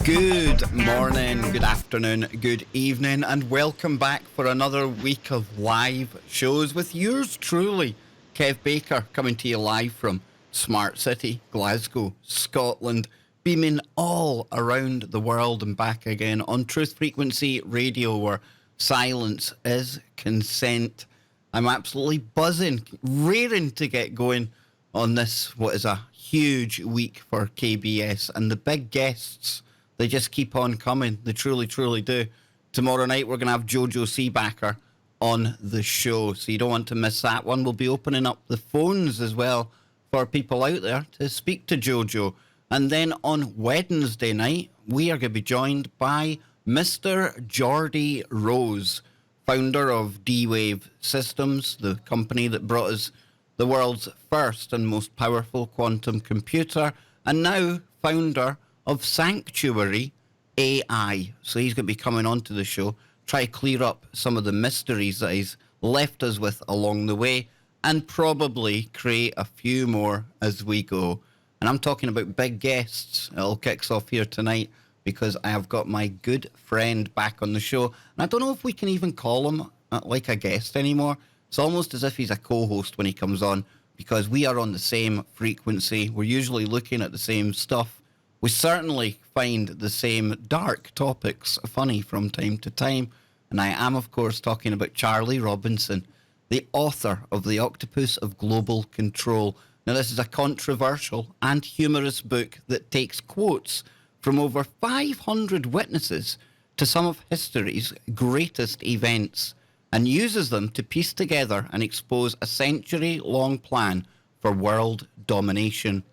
Good morning, good afternoon, good evening, and welcome back for another week of live shows with yours truly, Kev Baker, coming to you live from Smart City, Glasgow, Scotland, beaming all around the world and back again on Truth Frequency Radio, where silence is consent. I'm absolutely buzzing, raring to get going on this, what is a huge week for KBS, and the big guests, they just keep on coming. They truly, truly do. Tomorrow night, we're going to have Jojo Seabacker on the show, so you don't want to miss that one. We'll be opening up the phones as well for people out there to speak to Jojo. And then on Wednesday night, we are going to be joined by Mr. Geordie Rose, founder of D-Wave Systems, the company that brought us the world's first and most powerful quantum computer, and now founder of Sanctuary AI. So he's going to be coming onto the show, try to clear up some of the mysteries that he's left us with along the way, and probably create a few more as we go. And I'm talking about big guests. It all kicks off here tonight because I have got my good friend back on the show. And I don't know if we can even call him like a guest anymore. It's almost as if he's a co-host when he comes on, because we are on the same frequency. We're usually looking at the same stuff. We certainly find the same dark topics funny from time to time. And I am, of course, talking about Charlie Robinson, the author of The Octopus of Global Control. Now, this is a controversial and humorous book that takes quotes from over 500 witnesses to some of history's greatest events and uses them to piece together and expose a century-long plan for world domination.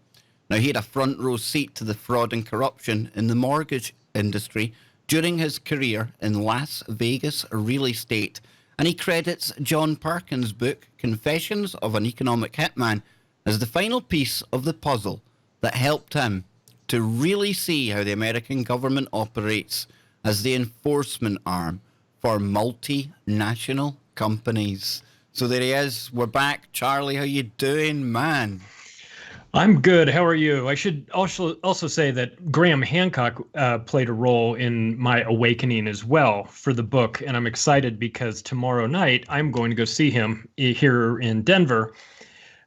Now, he had a front row seat to the fraud and corruption in the mortgage industry during his career in Las Vegas real estate, and he credits John Perkins' book, Confessions of an Economic Hitman, as the final piece of the puzzle that helped him to really see how the American government operates as the enforcement arm for multinational companies. So there he is. We're back. Charlie, how you doing, man? I'm good. How are you? I should also say that Graham Hancock played a role in my awakening as well for the book, and I'm excited because tomorrow night I'm going to go see him here in Denver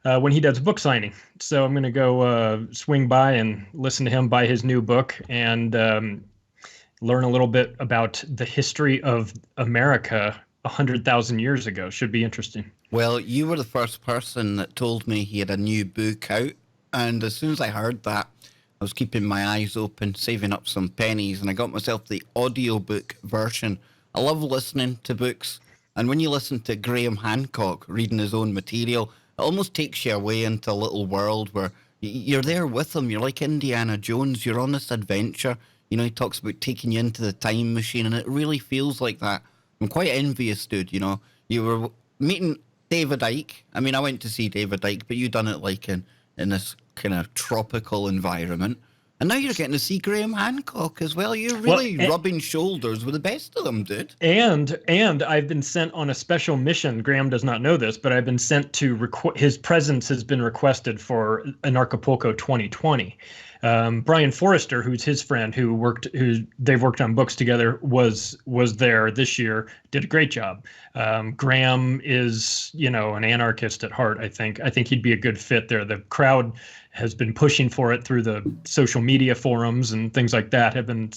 when he does a book signing. So I'm going to go swing by and listen to him buy his new book and learn a little bit about the history of America 100,000 years ago. Should be interesting. Well, you were the first person that told me he had a new book out. And as soon as I heard that, I was keeping my eyes open, saving up some pennies, and I got myself the audiobook version. I love listening to books. And when you listen to Graham Hancock reading his own material, it almost takes you away into a little world where you're there with him. You're like Indiana Jones. You're on this adventure. You know, he talks about taking you into the time machine, and it really feels like that. I'm quite envious, dude. You know, you were meeting David Icke. I mean, I went to see David Icke, but you done it like in this kind of tropical environment. And now you're getting to see Graham Hancock as well. You're really rubbing shoulders with the best of them, dude. And I've been sent on a special mission. Graham does not know this, but I've been sent to his presence has been requested for an Acapulco 2020. Brian Forrester, who's his friend, who they've worked on books together, was there this year, did a great job. Graham is, an anarchist at heart. I think he'd be a good fit there. The crowd has been pushing for it through the social media forums and things like that, have been,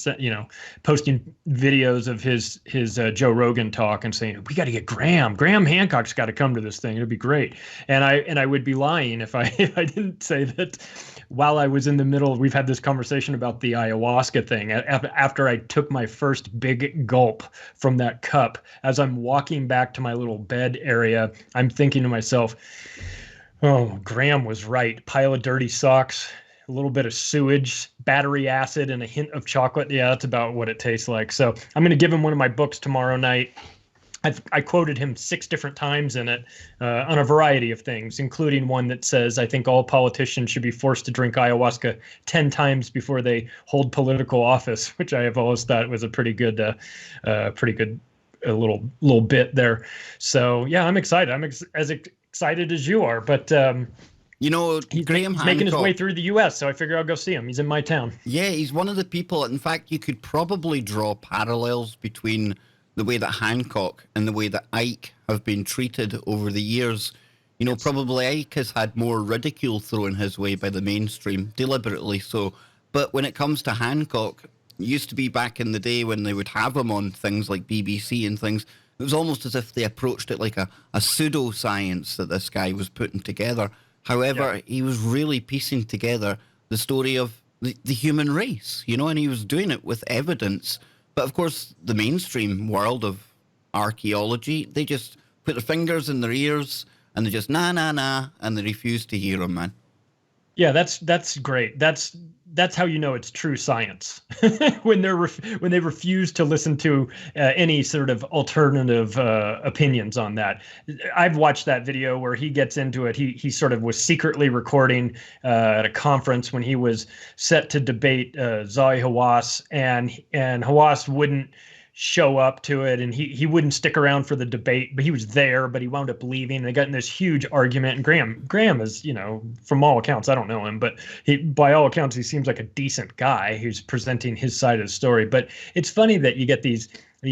posting videos of his Joe Rogan talk and saying, we got to get Graham Hancock's got to come to this thing. It'll be great. And I would be lying if I didn't say that while I was in the middle, we've had this conversation about the ayahuasca thing. After I took my first big gulp from that cup, as I'm walking back to my little bed area, I'm thinking to myself, oh, Graham was right. Pile of dirty socks, a little bit of sewage, battery acid, and a hint of chocolate. Yeah, that's about what it tastes like. So I'm going to give him one of my books tomorrow night. I quoted him 6 different times in it on a variety of things, including one that says, I think all politicians should be forced to drink ayahuasca 10 times before they hold political office, which I have always thought was a pretty good little bit there. So, yeah, I'm excited. I'm as excited as you are. But You know, Graham He's making his way Hancock. through the U.S., so I figure I'll go see him. He's in my town. Yeah, he's one of the people. In fact, you could probably draw parallels between the way that Hancock and the way that Ike have been treated over the years. You know, probably Ike has had more ridicule thrown his way by the mainstream, deliberately so. But when it comes to Hancock, it used to be back in the day when they would have him on things like BBC and things, it was almost as if they approached it like a pseudoscience that this guy was putting together. However, he was really piecing together the story of the human race, you know, and he was doing it with evidence. But of course, the mainstream world of archaeology, they just put their fingers in their ears and they just nah, and they refuse to hear him, man. Yeah, that's great. That's how you know it's true science when they refuse to listen to any sort of alternative opinions on that. I've watched that video where he gets into it. He sort of was secretly recording at a conference when he was set to debate Zahi Hawass, and Hawass wouldn't show up to it, and he wouldn't stick around for the debate, but he was there, but he wound up leaving, and they got in this huge argument. And Graham is, you know, from all accounts, I don't know him, but by all accounts, he seems like a decent guy who's presenting his side of the story. But it's funny that you get these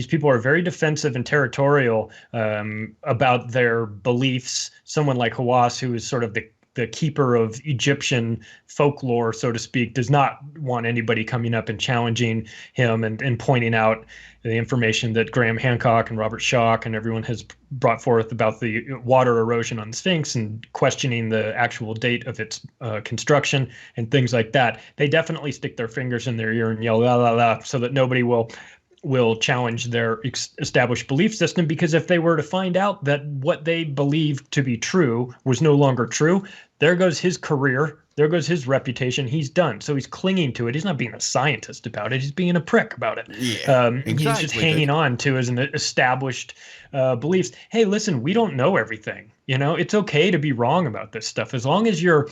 people are very defensive and territorial about their beliefs. Someone like Hawass, who is sort of the keeper of Egyptian folklore, so to speak, does not want anybody coming up and challenging him and pointing out the information that Graham Hancock and Robert Schoch and everyone has brought forth about the water erosion on the Sphinx and questioning the actual date of its construction and things like that. They definitely stick their fingers in their ear and yell la la la so that nobody will challenge their established belief system, because if they were to find out that what they believed to be true was no longer true, there goes his career, there goes his reputation, he's done. So he's clinging to it. He's not being a scientist about it. He's being a prick about it. Yeah, exactly. He's just hanging on to his established beliefs. Hey, listen, we don't know everything. You know, it's okay to be wrong about this stuff. As long as you're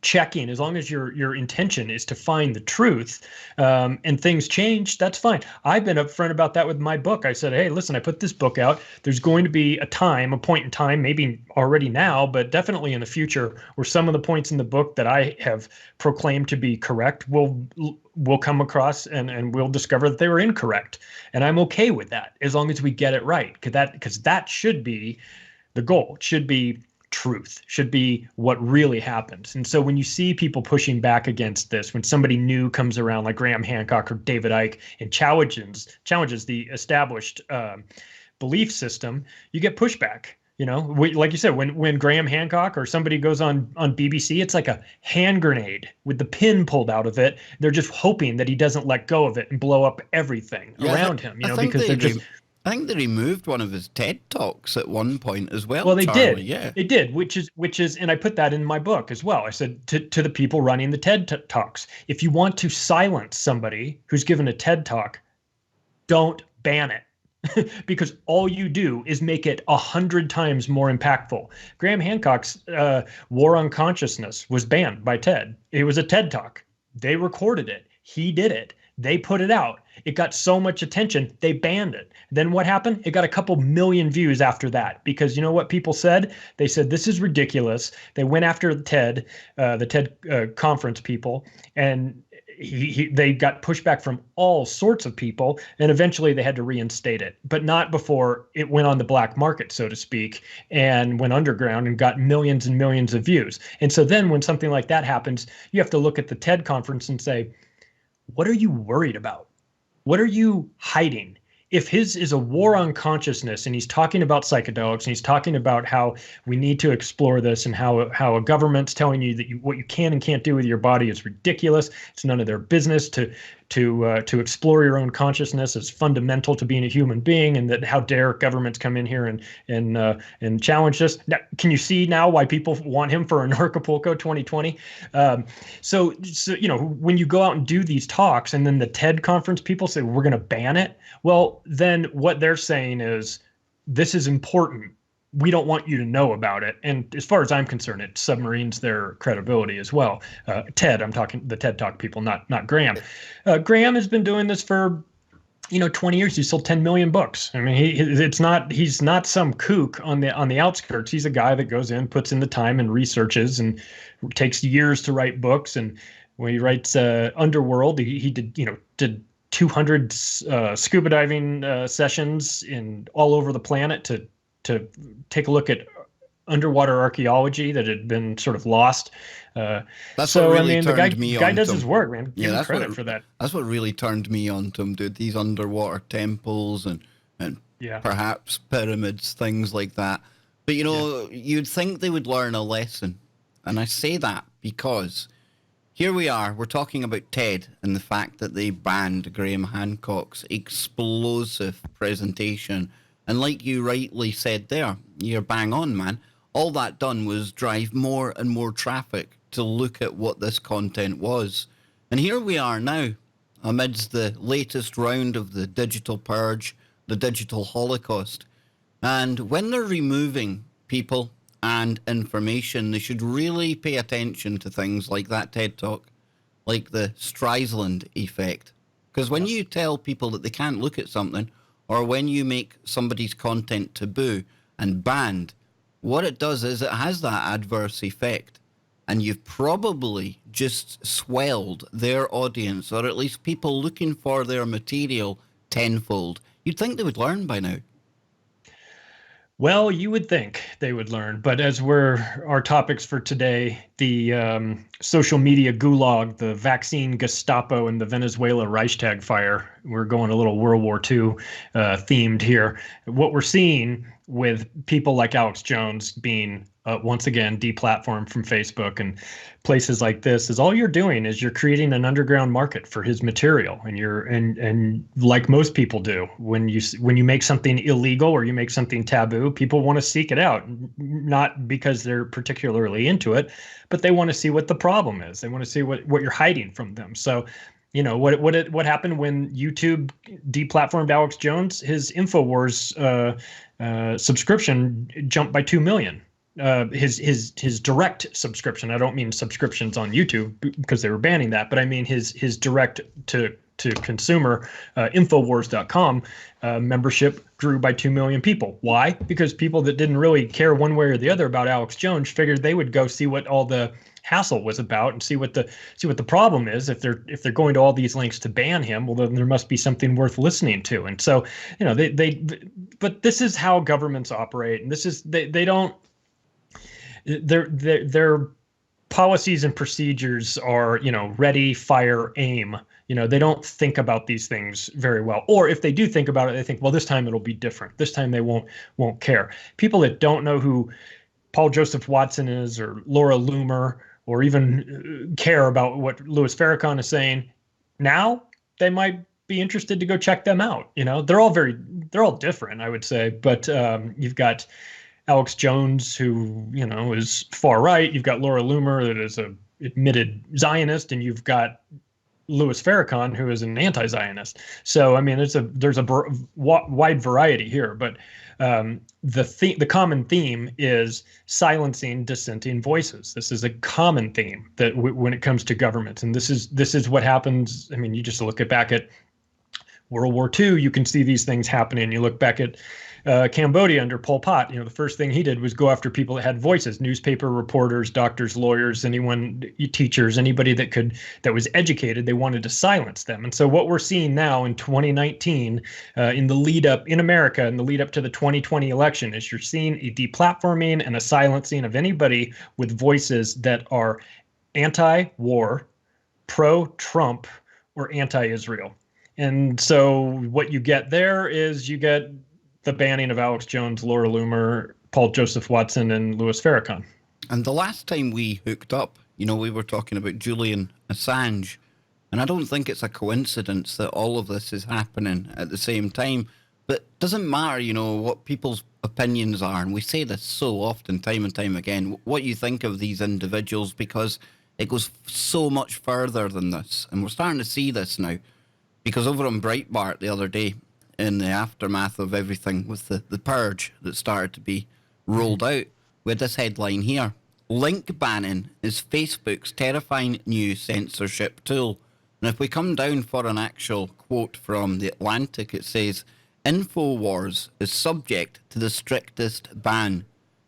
checking, as long as your intention is to find the truth, and things change, that's fine. I've been upfront about that with my book. I said, hey, listen, I put this book out. There's going to be a point in time, maybe already now, but definitely in the future, where some of the points in the book that I have proclaimed to be correct will come across and we'll discover that they were incorrect. And I'm okay with that as long as we get it right, because that should be the goal. It should be truth, should be what really happens. And so when you see people pushing back against this, when somebody new comes around like Graham Hancock or David Icke and challenges the established belief system, you get pushback. You know, like you said, when Graham Hancock or somebody goes on BBC, it's like a hand grenade with the pin pulled out of it. They're just hoping that he doesn't let go of it and blow up everything around him, you know, because they're just... I think they removed one of his TED Talks at one point as well. Well, they Charlie. did. Yeah. They did, which is, and I put that in my book as well. I said to the people running the TED Talks, if you want to silence somebody who's given a TED Talk, don't ban it, because all you do is make it 100 times more impactful. Graham Hancock's War on Consciousness was banned by TED. It was a TED Talk. They recorded it. He did it. They put it out. It got so much attention, they banned it. Then what happened? It got a couple million views after that, because you know what people said? They said, this is ridiculous. They went after the TED conference people, and they got pushback from all sorts of people, and eventually they had to reinstate it, but not before it went on the black market, so to speak, and went underground and got millions and millions of views. And so then when something like that happens, you have to look at the TED conference and say, what are you worried about? What are you hiding? If his is a war on consciousness and he's talking about psychedelics and he's talking about how we need to explore this and how a government's telling you that what you can and can't do with your body is ridiculous, it's none of their business to explore your own consciousness is fundamental to being a human being, and that how dare governments come in here and challenge us. Now, can you see now why people want him for an Acapulco 2020? So you know, when you go out and do these talks and then the TED conference people say we're going to ban it, well, then what they're saying is this is important. We don't want you to know about it. And as far as I'm concerned, it submarines their credibility as well. TED, I'm talking the TED Talk people, not Graham. Graham has been doing this for, 20 years, he sold 10 million books. I mean, he's not some kook on the outskirts. He's a guy that goes in, puts in the time and researches, and takes years to write books. And when he writes Underworld, he did 200 scuba diving sessions in all over the planet to take a look at underwater archaeology that had been sort of lost. That's what really turned me on. The guy does his work, man. Give him credit for that. That's what really turned me on to him, dude. These underwater temples and perhaps pyramids, things like that. But, you'd think they would learn a lesson. And I say that because here we are. We're talking about TED and the fact that they banned Graham Hancock's explosive presentation. And like you rightly said there, you're bang on, man. All that done was drive more and more traffic to look at what this content was. And here we are now, amidst the latest round of the digital purge, the digital holocaust. And when they're removing people and information, they should really pay attention to things like that TED Talk, like the Streisand effect. Because when you tell people that they can't look at something, or when you make somebody's content taboo and banned, what it does is it has that adverse effect. And you've probably just swelled their audience, or at least people looking for their material, tenfold. You'd think they would learn by now. Well, you would think they would learn, but as our topics for today, the social media gulag, the vaccine Gestapo, and the Venezuela Reichstag fire, we're going a little World War II themed here. What we're seeing with people like Alex Jones being once again deplatformed from Facebook and places like this is all you're doing is you're creating an underground market for his material, and and like most people do, when you make something illegal or you make something taboo, people want to seek it out, not because they're particularly into it, but they want to see what the problem is. They want to see what you're hiding from them. So what happened when YouTube deplatformed Alex Jones? His InfoWars subscription jumped by 2 million. His direct subscription. I don't mean subscriptions on YouTube because they were banning that, but I mean his direct to consumer Infowars.com membership grew by 2 million people. Why? Because people that didn't really care one way or the other about Alex Jones figured they would go see what all the hassle was about and see what the problem is. If they're going to all these links to ban him, well, then there must be something worth listening to. And so but this is how governments operate, and this is they don't. Their policies and procedures are, ready, fire, aim. They don't think about these things very well. Or if they do think about it, they think, well, this time it'll be different. This time they won't care. People that don't know who Paul Joseph Watson is, or Laura Loomer, or even care about what Louis Farrakhan is saying, now they might be interested to go check them out. They're all different, I would say. But you've got Alex Jones, who, is far right. You've got Laura Loomer, that is a admitted Zionist, and you've got Louis Farrakhan, who is an anti-Zionist. So, I mean, there's a wide variety here, but the common theme is silencing dissenting voices. This is a common theme that when it comes to governments, and this is what happens. I mean, you just look back at World War II, you can see these things happening. You look back at Cambodia under Pol Pot, the first thing he did was go after people that had voices, newspaper reporters, doctors, lawyers, teachers, anybody that was educated. They wanted to silence them. And so what we're seeing now in 2019, in the lead up in America, in the lead up to the 2020 election, is you're seeing a deplatforming and a silencing of anybody with voices that are anti-war, pro-Trump, or anti-Israel. And so what you get there is you get the banning of Alex Jones, Laura Loomer, Paul Joseph Watson, and Louis Farrakhan. And the last time we hooked up, we were talking about Julian Assange. And I don't think it's a coincidence that all of this is happening at the same time. But it doesn't matter, what people's opinions are. And we say this so often, time and time again, what you think of these individuals, because it goes so much further than this. And we're starting to see this now. Because over on Breitbart the other day, in the aftermath of everything with the purge that started to be rolled out, with this headline here: link banning is Facebook's terrifying new censorship tool. And if we come down for an actual quote from The Atlantic, it says, InfoWars is subject to the strictest ban.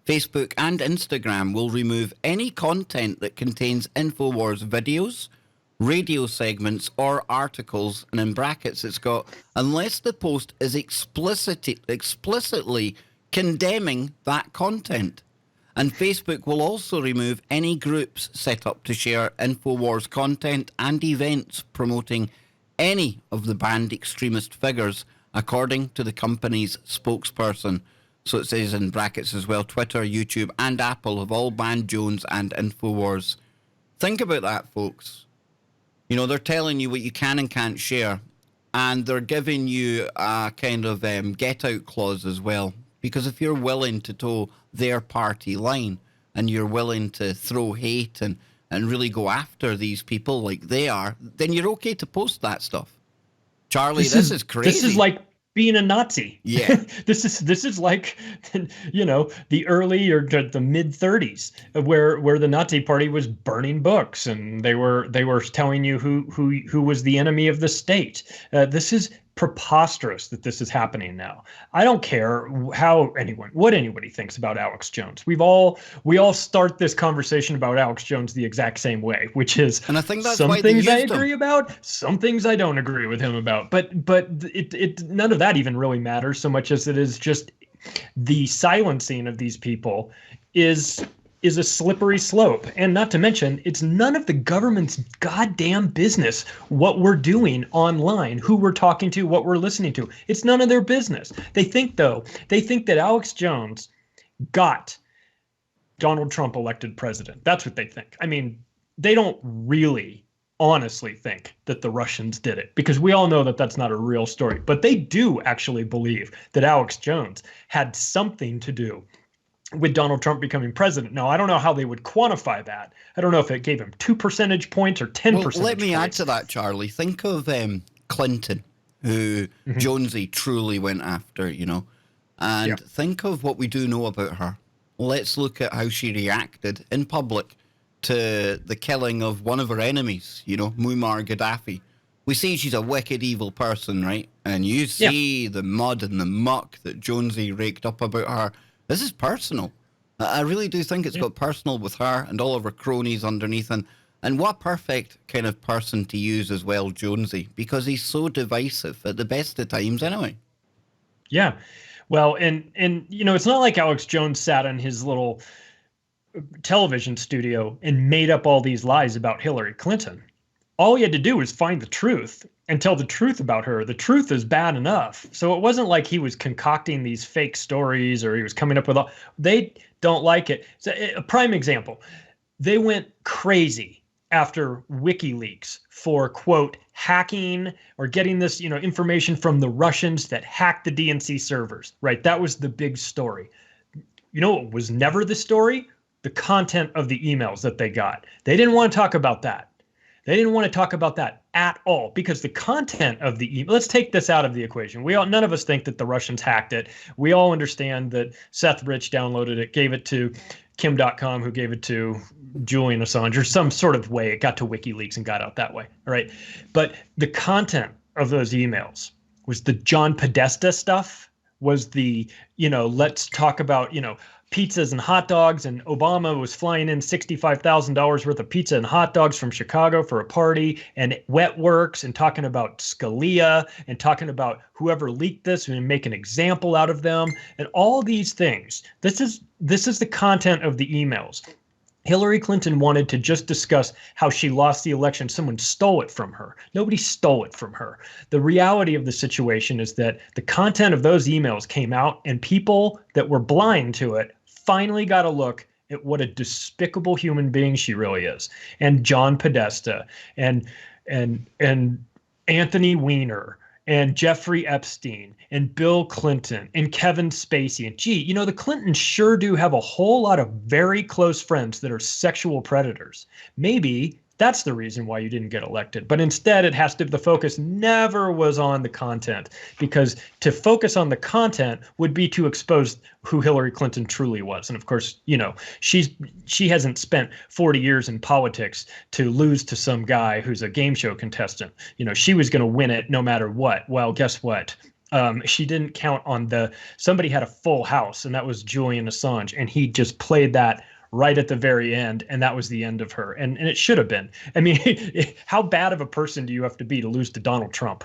Facebook and Instagram will remove any content that contains InfoWars videos, radio segments, or articles, and in brackets it's got, unless the post is explicitly condemning that content. And Facebook will also remove any groups set up to share InfoWars content and events promoting any of the banned extremist figures, according to the company's spokesperson. So it says in brackets as well, Twitter, YouTube, and Apple have all banned Jones and InfoWars. Think about that, folks. You know, they're telling you what you can and can't share, and they're giving you a kind of get-out clause as well. Because if you're willing to toe their party line, and you're willing to throw hate and really go after these people like they are, then you're okay to post that stuff. Charlie, this is crazy. This is like being a Nazi. Yeah. This is like, you know, the early or the mid 30s where the Nazi party was burning books and they were telling you who was the enemy of the state. This is preposterous that this is happening now. I don't care what anybody thinks about Alex Jones. We all start this conversation about Alex Jones the exact same way, which is, and I think that's some why they things I used agree him. about, some things I don't agree with him about. But it none of that even really matters so much as it is just the silencing of these people is a slippery slope. And not to mention, it's none of the government's goddamn business what we're doing online, who we're talking to, what we're listening to. It's none of their business. They think that Alex Jones got Donald Trump elected president. That's what they think. I mean, they don't really honestly think that the Russians did it, because we all know that that's not a real story. But they do actually believe that Alex Jones had something to do with Donald Trump becoming president. Now, I don't know how they would quantify that. I don't know if it gave him 2 percentage points or 10 percentage points. Let me add to that, Charlie. Think of Clinton, who Jonesy truly went after, you know. And think of what we do know about her. Let's look at how she reacted in public to the killing of one of her enemies, you know, Muammar Gaddafi. We see she's a wicked, evil person, right? And you see the mud and the muck that Jonesy raked up about her. This is personal. I really do think it's got personal with her and all of her cronies underneath. And what a perfect kind of person to use as well, Jonesy, because he's so divisive at the best of times anyway. Yeah. Well, and you know, it's not like Alex Jones sat in his little television studio and made up all these lies about Hillary Clinton. All he had to do was find the truth and tell the truth about her. The truth is bad enough. So it wasn't like he was concocting these fake stories or he was coming up with all. They don't like it. So a prime example, they went crazy after WikiLeaks for, quote, hacking or getting this, you know, information from the Russians that hacked the DNC servers, right? That was the big story. You know what was never the story? The content of the emails that they got. They didn't want to talk about that. They didn't want to talk about that at all, because the content of the email, let's take this out of the equation. None of us think that the Russians hacked it. We all understand that Seth Rich downloaded it, gave it to Kim.com, who gave it to Julian Assange, or some sort of way it got to WikiLeaks and got out that way. All right. But the content of those emails was the John Podesta stuff, was the, you know, let's talk about, you know, pizzas and hot dogs, and Obama was flying in $65,000 worth of pizza and hot dogs from Chicago for a party, and Wet Works, and talking about Scalia, and talking about whoever leaked this and make an example out of them, and all these things. This is the content of the emails. Hillary Clinton wanted to just discuss how she lost the election. Someone stole it from her. Nobody stole it from her. The reality of the situation is that the content of those emails came out, and people that were blind to it finally got a look at what a despicable human being she really is. And John Podesta and Anthony Weiner and Jeffrey Epstein and Bill Clinton and Kevin Spacey. And gee, you know, the Clintons sure do have a whole lot of very close friends that are sexual predators. Maybe That's the reason why you didn't get elected. But instead, the focus never was on the content, because to focus on the content would be to expose who Hillary Clinton truly was. And of course, she hasn't spent 40 years in politics to lose to some guy who's a game show contestant. She was going to win it no matter what. Well, guess what? She didn't count on somebody had a full house, and that was Julian Assange, and he just played that right at the very end, and that was the end of her. And it should have been. I mean, how bad of a person do you have to be to lose to Donald Trump?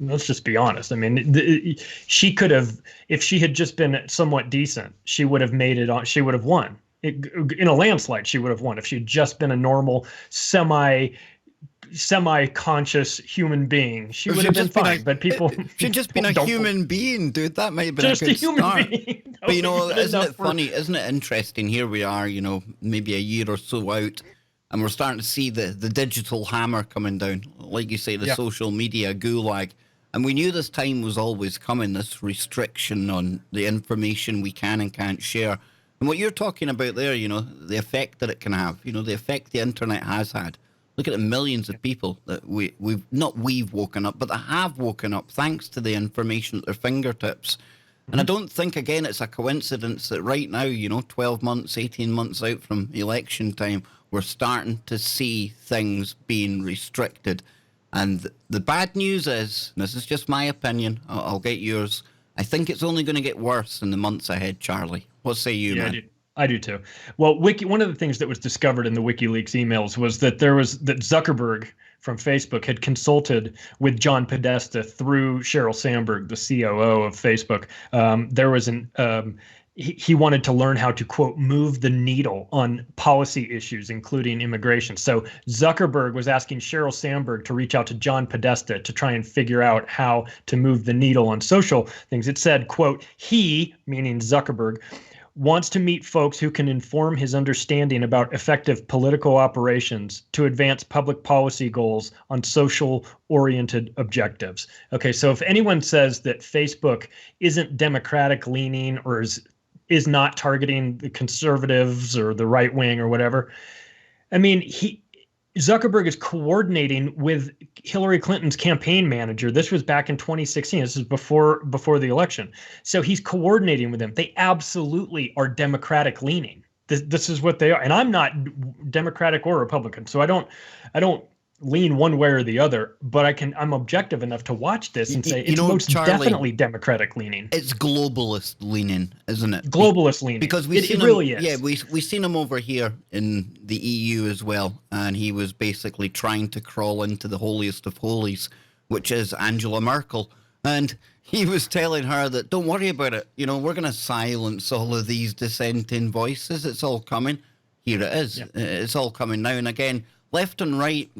Let's just be honest. I mean, she could have, if she had just been somewhat decent, she would have made it on. She would have won in a landslide. She would have won if she had just been a normal, semi-conscious human being. She would have been fine. But people, she'd just been a human being, dude. That might have been just a good human start. Being. But isn't it funny? Isn't it interesting? Here we are, maybe a year or so out, and we're starting to see the digital hammer coming down. Like you say, the social media gulag. And we knew this time was always coming, this restriction on the information we can and can't share. And what you're talking about there, the effect that it can have, the effect the internet has had. Look at the millions of people that we've woken up, but that have woken up thanks to the information at their fingertips. And I don't think, again, it's a coincidence that right now, 12 months, 18 months out from election time, we're starting to see things being restricted. And the bad news is, this is just my opinion, I'll get yours, I think it's only going to get worse in the months ahead, Charlie. What say you, man? I do too. Well, one of the things that was discovered in the WikiLeaks emails was that that Zuckerberg from Facebook had consulted with John Podesta through Sheryl Sandberg, the COO of Facebook. There was he wanted to learn how to, quote, move the needle on policy issues, including immigration. So Zuckerberg was asking Sheryl Sandberg to reach out to John Podesta to try and figure out how to move the needle on social things. It said, quote, he, meaning Zuckerberg, wants to meet folks who can inform his understanding about effective political operations to advance public policy goals on social-oriented objectives. Okay, so if anyone says that Facebook isn't democratic-leaning or is not targeting the conservatives or the right wing or whatever, I mean, Zuckerberg is coordinating with Hillary Clinton's campaign manager. This was back in 2016. This is before the election. So he's coordinating with them. They absolutely are Democratic leaning. This is what they are. And I'm not Democratic or Republican, so I don't lean one way or the other, but I'm objective enough to watch this and say it's most Charlie, definitely Democratic leaning. It's globalist leaning, isn't it? Globalist leaning. Because it really is. Yeah, we've seen him over here in the EU as well, and he was basically trying to crawl into the holiest of holies, which is Angela Merkel. And he was telling her that, don't worry about it, we're going to silence all of these dissenting voices. It's all coming. Here it is. Yep. It's all coming now. And again, left and right,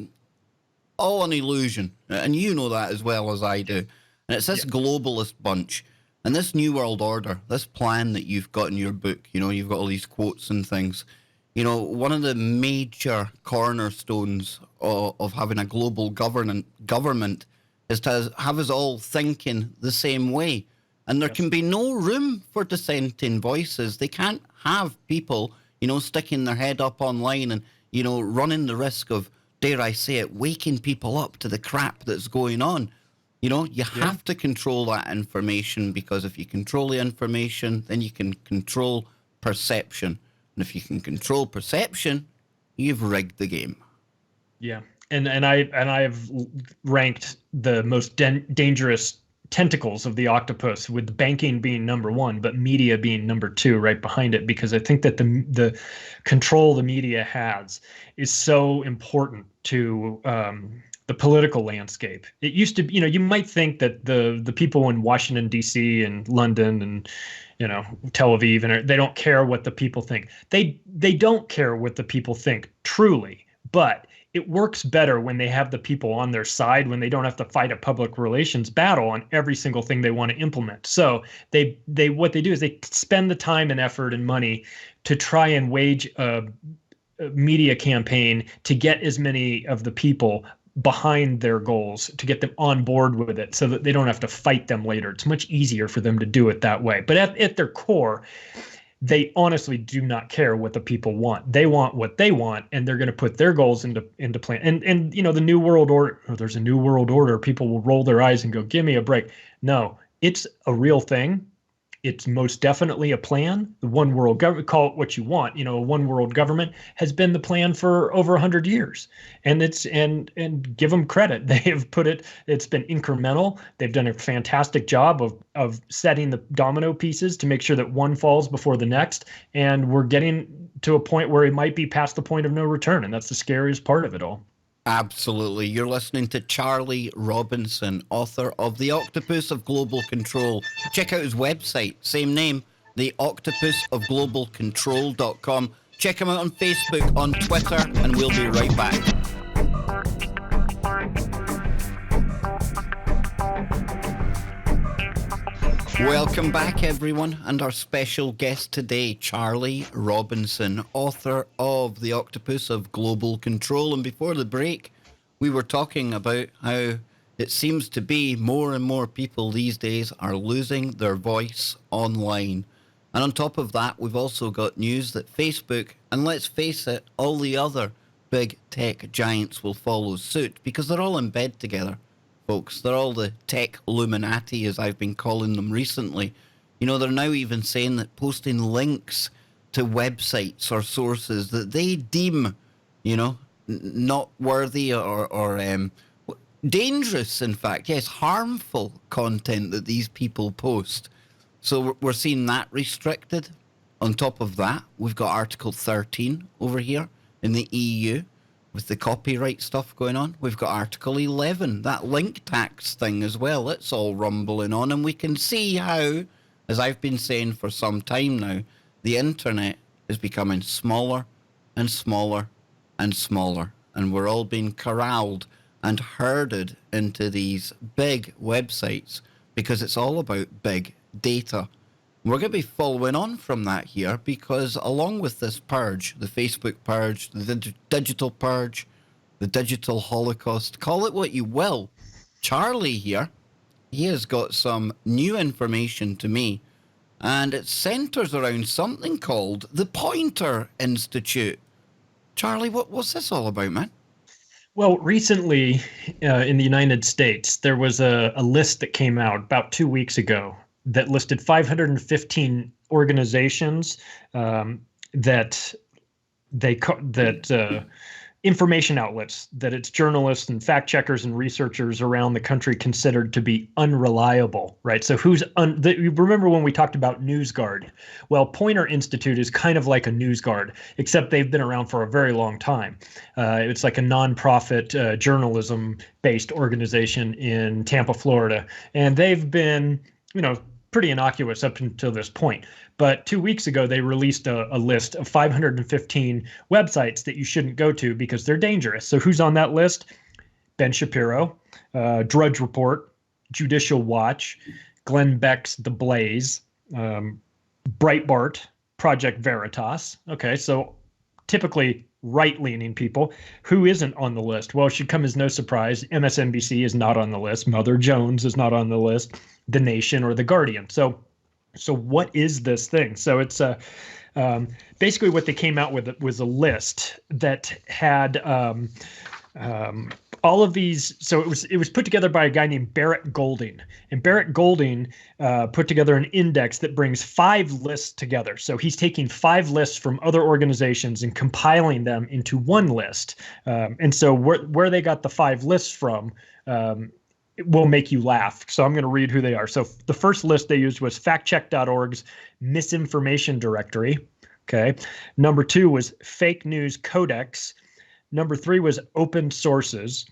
all an illusion, and you know that as well as I do. And it's this globalist bunch, and this New World Order, this plan that you've got in your book, you've got all these quotes and things. One of the major cornerstones of having a global government is to have us all thinking the same way. And there can be no room for dissenting voices. They can't have people, sticking their head up online and, running the risk of, dare I say it, waking people up to the crap that's going on. You have to control that information, because if you control the information, then you can control perception. And if you can control perception, you've rigged the game. Yeah. And I have ranked the most dangerous tentacles of the octopus, with banking being number one, but media being number two right behind it, because I think that the control the media has is so important to the political landscape. It used to, you might think that the people in Washington, D.C. and London and, Tel Aviv, and they don't care what the people think. They don't care what the people think, truly, but it works better when they have the people on their side, when they don't have to fight a public relations battle on every single thing they want to implement. So what they do is they spend the time and effort and money to try and wage a media campaign to get as many of the people behind their goals, to get them on board with it, so that they don't have to fight them later. It's much easier for them to do it that way. But at their core, they honestly do not care what the people want. They want what they want, and they're going to put their goals into plan. And the New World Order, there's a New World Order, people will roll their eyes and go, give me a break. No, it's a real thing. It's most definitely a plan. The one world government, call it what you want. A one world government has been the plan for over 100 years, and and give them credit. They have put it. It's been incremental. They've done a fantastic job of setting the domino pieces to make sure that one falls before the next. And we're getting to a point where it might be past the point of no return, and that's the scariest part of it all. Absolutely. You're listening to Charlie Robinson, author of The Octopus of Global Control. Check out his website, same name, theoctopusofglobalcontrol.com. Check him out on Facebook, on Twitter, and we'll be right back. Welcome back, everyone, and our special guest today, Charlie Robinson, author of The Octopus of Global Control. And before the break, we were talking about how it seems to be more and more people these days are losing their voice online. And on top of that, we've also got news that Facebook, and let's face it, all the other big tech giants will follow suit because they're all in bed together. Folks, they're all the tech Illuminati, as I've been calling them recently. They're now even saying that posting links to websites or sources that they deem, not worthy or dangerous, in fact, yes, harmful content that these people post. So we're seeing that restricted. On top of that, we've got Article 13 over here in the EU. With the copyright stuff going on, we've got Article 11, that link tax thing as well. It's all rumbling on, and we can see how, as I've been saying for some time now, the internet is becoming smaller and smaller and smaller, and we're all being corralled and herded into these big websites because it's all about big data. We're going to be following on from that here because along with this purge, the Facebook purge, the digital purge, the digital holocaust, call it what you will, Charlie here, he has got some new information to me, and it centers around something called the Poynter Institute. Charlie, what's this all about, man? Well, recently in the United States, there was a list that came out about 2 weeks ago that listed 515 organizations that information outlets that its journalists and fact checkers and researchers around the country considered to be unreliable, right? So remember when we talked about NewsGuard? Well, Poynter Institute is kind of like a NewsGuard, except they've been around for a very long time. It's like a nonprofit journalism-based organization in Tampa, Florida, and they've been pretty innocuous up until this point. But 2 weeks ago, they released a list of 515 websites that you shouldn't go to because they're dangerous. So who's on that list? Ben Shapiro, Drudge Report, Judicial Watch, Glenn Beck's The Blaze, Breitbart, Project Veritas. Okay, so typically right-leaning people. Who isn't on the list? Well, it should come as no surprise. MSNBC is not on the list. Mother Jones is not on the list. The Nation or The Guardian. So what is this thing? So it's basically what they came out with was a list that had all of these. So it was put together by a guy named Barrett Golding, and Barrett Golding put together an index that brings 5 lists together. So he's taking 5 lists from other organizations and compiling them into one list. And so where they got the 5 lists from, it will make you laugh. So I'm going to read who they are. So the first list they used was factcheck.org's misinformation directory. Okay. Number 2 was Fake News Codex. Number 3 was Open Sources.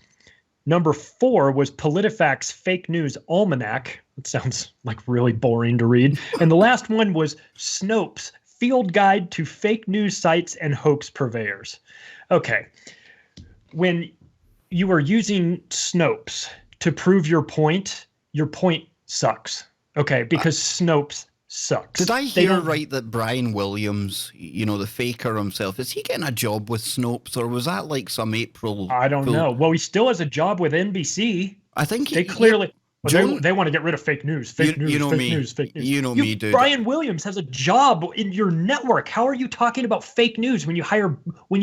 Number 4 was PolitiFact's Fake News Almanac. It sounds like really boring to read. And the last one was Snopes, Field Guide to Fake News Sites and Hoax Purveyors. Okay. When you are using Snopes to prove your point sucks. Okay, because Snopes sucks. Did I hear right that Brian Williams, the faker himself, is he getting a job with Snopes, or was that like some April? I don't know. Well, he still has a job with NBC. I think they clearly. Well, they want to get rid of fake news. Fake news. You know fake me. news. Fake news. You know me, dude. Brian Williams has a job in your network. How are you talking about fake news when you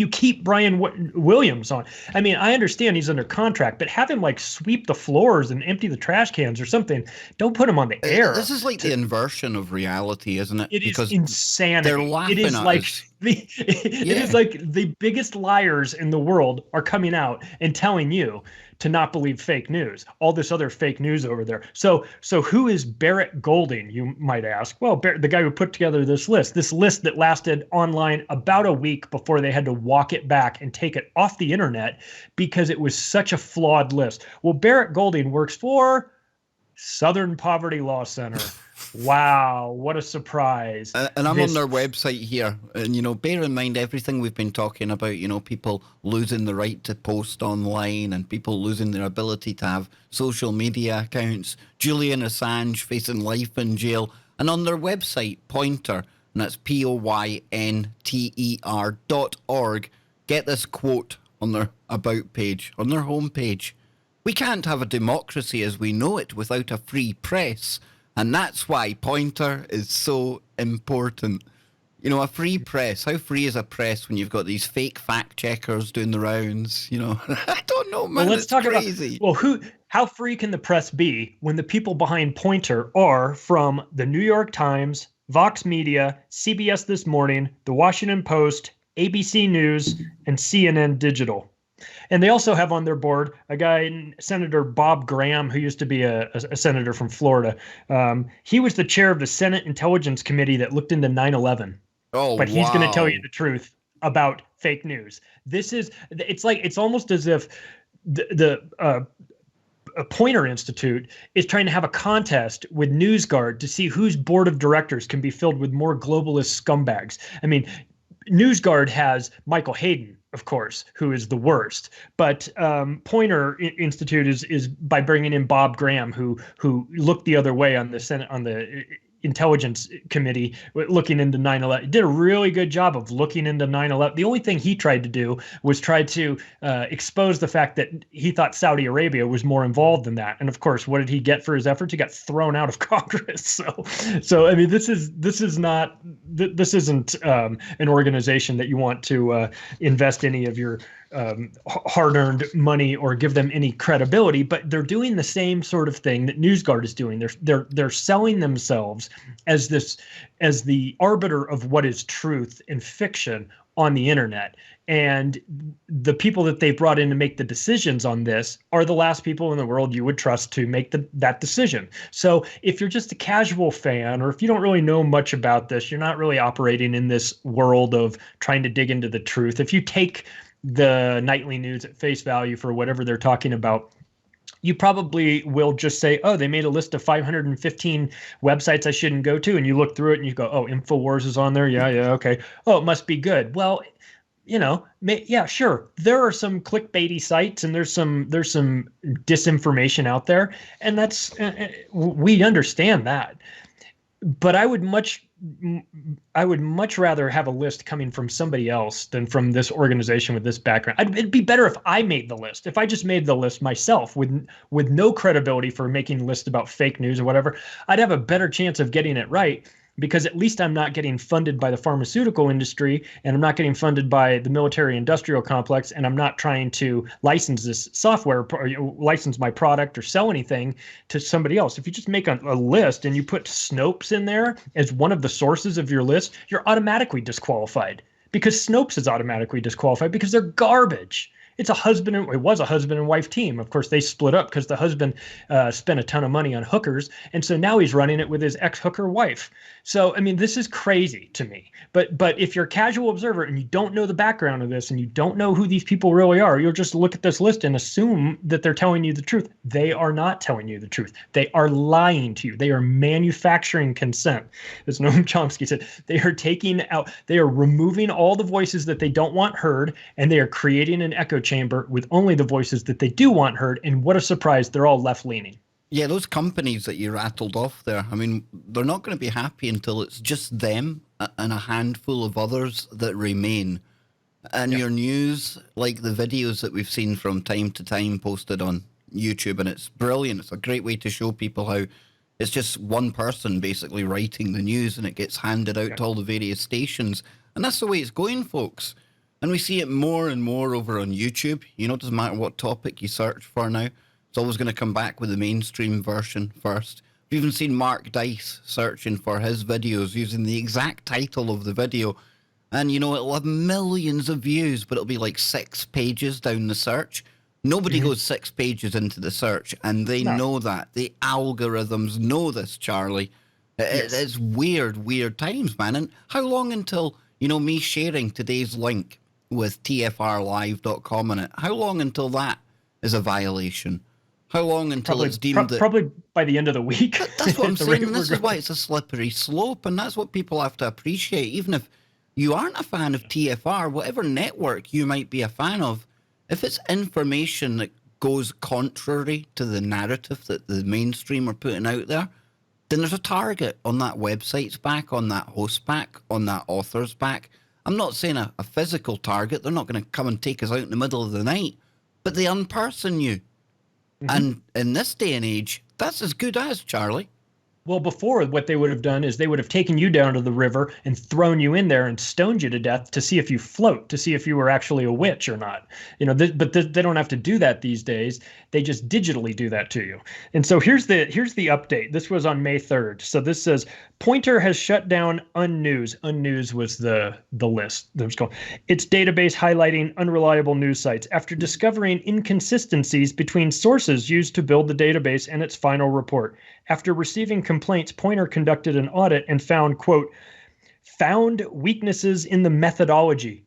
keep Brian Williams on? I mean, I understand he's under contract, but have him like sweep the floors and empty the trash cans or something. Don't put him on the air. This is like the inversion of reality, isn't it? It is insanity. They're laughing it is at like us. It is like the biggest liars in the world are coming out and telling you to not believe fake news. All this other fake news over there. So who is Barrett Golding, you might ask? Well, the guy who put together this list that lasted online about a week before they had to walk it back and take it off the internet because it was such a flawed list. Well, Barrett Golding works for Southern Poverty Law Center. Wow, what a surprise. And I'm on their website here. And, bear in mind everything we've been talking about, people losing the right to post online and people losing their ability to have social media accounts. Julian Assange facing life in jail. And on their website, Poynter, and that's POYNTER.org, get this quote on their About page, on their homepage. We can't have a democracy as we know it without a free press. And that's why Poynter is so important. A free press. How free is a press when you've got these fake fact checkers doing the rounds? I don't know, man. Well, let's talk crazy. How free can the press be when the people behind Poynter are from the New York Times, Vox Media, CBS This Morning, The Washington Post, ABC News, and CNN Digital? And they also have on their board a guy, Senator Bob Graham, who used to be a senator from Florida. He was the chair of the Senate Intelligence Committee that looked into 9/11. Oh, but he's going to tell you the truth about fake news. It's almost as if the Poynter Institute is trying to have a contest with NewsGuard to see whose board of directors can be filled with more globalist scumbags. I mean, NewsGuard has Michael Hayden, of course, who is the worst. But Poynter Institute is by bringing in Bob Graham, who looked the other way on the Senate on the Intelligence Committee looking into 9/11. Did a really good job of looking into 9/11. The only thing he tried to do was try to expose the fact that he thought Saudi Arabia was more involved in that. And of course, what did he get for his efforts? He got thrown out of Congress. So I mean, this isn't an organization that you want to invest any of your hard-earned money or give them any credibility, but they're doing the same sort of thing that NewsGuard is doing. They're selling themselves as the arbiter of what is truth and fiction on the internet. And the people that they brought in to make the decisions on this are the last people in the world you would trust to make that decision. So if you're just a casual fan, or if you don't really know much about this, you're not really operating in this world of trying to dig into the truth. If you take the nightly news at face value for whatever they're talking about, you probably will just say, oh, they made a list of 515 websites I shouldn't go to. And you look through it and you go, oh, InfoWars is on there. Yeah, okay. Oh, it must be good. Well, yeah, sure. There are some clickbaity sites and there's some disinformation out there. And we understand that. But I would much rather have a list coming from somebody else than from this organization with this background. It'd be better if I made the list. If I just made the list myself with no credibility for making a list about fake news or whatever, I'd have a better chance of getting it right, because at least I'm not getting funded by the pharmaceutical industry, and I'm not getting funded by the military industrial complex, and I'm not trying to license this software or license my product or sell anything to somebody else. If you just make a list and you put Snopes in there as one of the sources of your list, you're automatically disqualified, because Snopes is automatically disqualified because they're garbage. It was a husband and wife team. Of course, they split up because the husband spent a ton of money on hookers. And so now he's running it with his ex-hooker wife. So, I mean, this is crazy to me. But if you're a casual observer and you don't know the background of this and you don't know who these people really are, you'll just look at this list and assume that they're telling you the truth. They are not telling you the truth. They are lying to you. They are manufacturing consent. As Noam Chomsky said, they are removing all the voices that they don't want heard, and they are creating an echo chamber with only the voices that they do want heard. And what a surprise, they're all left-leaning. Yeah, those companies that you rattled off there, I mean, they're not going to be happy until it's just them and a handful of others that remain. And your news, like the videos that we've seen from time to time posted on YouTube, and it's brilliant. It's a great way to show people how it's just one person basically writing the news, and it gets handed out to all the various stations. And that's the way it's going, folks. And we see it more and more over on YouTube. You know, it doesn't matter what topic you search for now. It's always going to come back with the mainstream version first. We've even seen Mark Dice searching for his videos using the exact title of the video. And, you know, it'll have millions of views, but it'll be like 6 pages down the search. Nobody goes 6 pages into the search, and they know that. The algorithms know this, Charlie. It's weird times, man. And how long until, you know, me sharing today's link with tfrlive.com in it, how long until that is a violation? How long until it's deemed that... Probably by the end of the week. That's what I'm saying, and this is why it's a slippery slope, and that's what people have to appreciate. Even if you aren't a fan of TFR, whatever network you might be a fan of, if it's information that goes contrary to the narrative that the mainstream are putting out there, then there's a target on that website's back, on that host's back, on that author's back. I'm not saying a physical target. They're not going to come and take us out in the middle of the night, but they unperson you. And in this day and age, that's as good as, Charlie. Well, before, what they would have done is they would have taken you down to the river and thrown you in there and stoned you to death to see if you float, to see if you were actually a witch or not. You know, but they don't have to do that these days. They just digitally do that to you. And so here's the update. This was on May 3rd. So this says Poynter has shut down Unnews. Unnews was the list that was going. Its database highlighting unreliable news sites after discovering inconsistencies between sources used to build the database and its final report. After receiving complaints, Poynter conducted an audit and found, quote, found weaknesses in the methodology.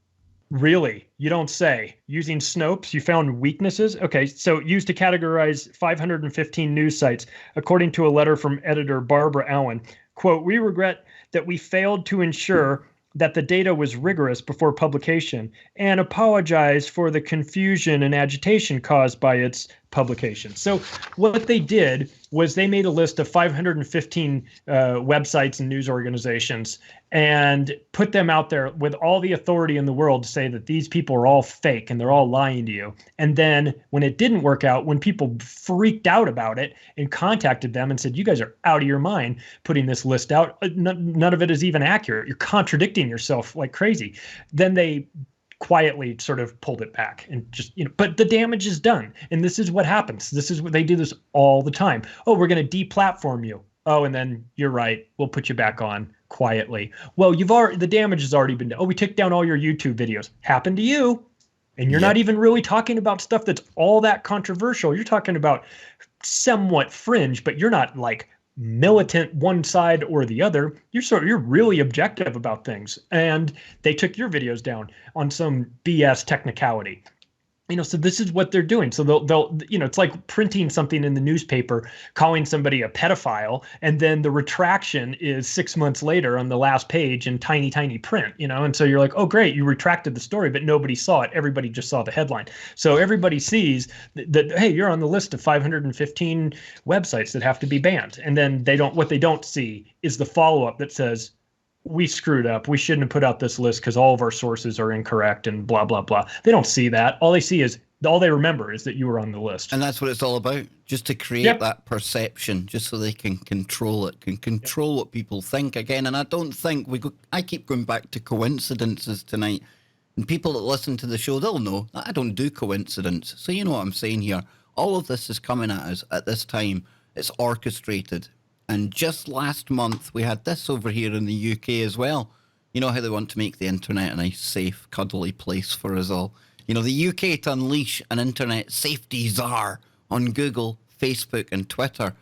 Really? You don't say. Using Snopes, you found weaknesses? Okay, so used to categorize 515 news sites, according to a letter from editor Barbara Allen. Quote, we regret that we failed to ensure that the data was rigorous before publication and apologize for the confusion and agitation caused by its publication. So what they did was they made a list of 515 websites and news organizations and put them out there with all the authority in the world to say that these people are all fake and they're all lying to you. And then when it didn't work out, when people freaked out about it and contacted them and said, you guys are out of your mind putting this list out, none of it is even accurate. You're contradicting yourself like crazy. Then they quietly sort of pulled it back and just, you know, but the damage is done. And this is what happens. This is what they do this all the time. Oh, we're going to deplatform you. Oh, and then you're right. We'll put you back on quietly. Well, the damage has already been done. Oh, we took down all your YouTube videos. Happened to you. And you're not even really talking about stuff that's all that controversial. You're talking about somewhat fringe, but you're not like militant one side or the other. You're really objective about things. And they took your videos down on some BS technicality. You know, so this is what they're doing. So they'll you know, it's like printing something in the newspaper, calling somebody a pedophile, and then the retraction is 6 months later on the last page in tiny, tiny print, you know? And so you're like, oh, great, you retracted the story, but nobody saw it. Everybody just saw the headline. So everybody sees that, hey, you're on the list of 515 websites that have to be banned. And then what they don't see is the follow-up that says, we screwed up. We shouldn't have put out this list because all of our sources are incorrect and blah, blah, blah. They don't see that. All they remember is that you were on the list. And that's what it's all about, just to create that perception, just so they can control it, control what people think again. And I don't think I keep going back to coincidences tonight. And people that listen to the show, they'll know that I don't do coincidence. So you know what I'm saying here. All of this is coming at us at this time. It's orchestrated. And just last month, we had this over here in the UK as well. You know how they want to make the internet a nice, safe, cuddly place for us all. You know, the UK to unleash an internet safety czar on Google, Facebook, and Twitter.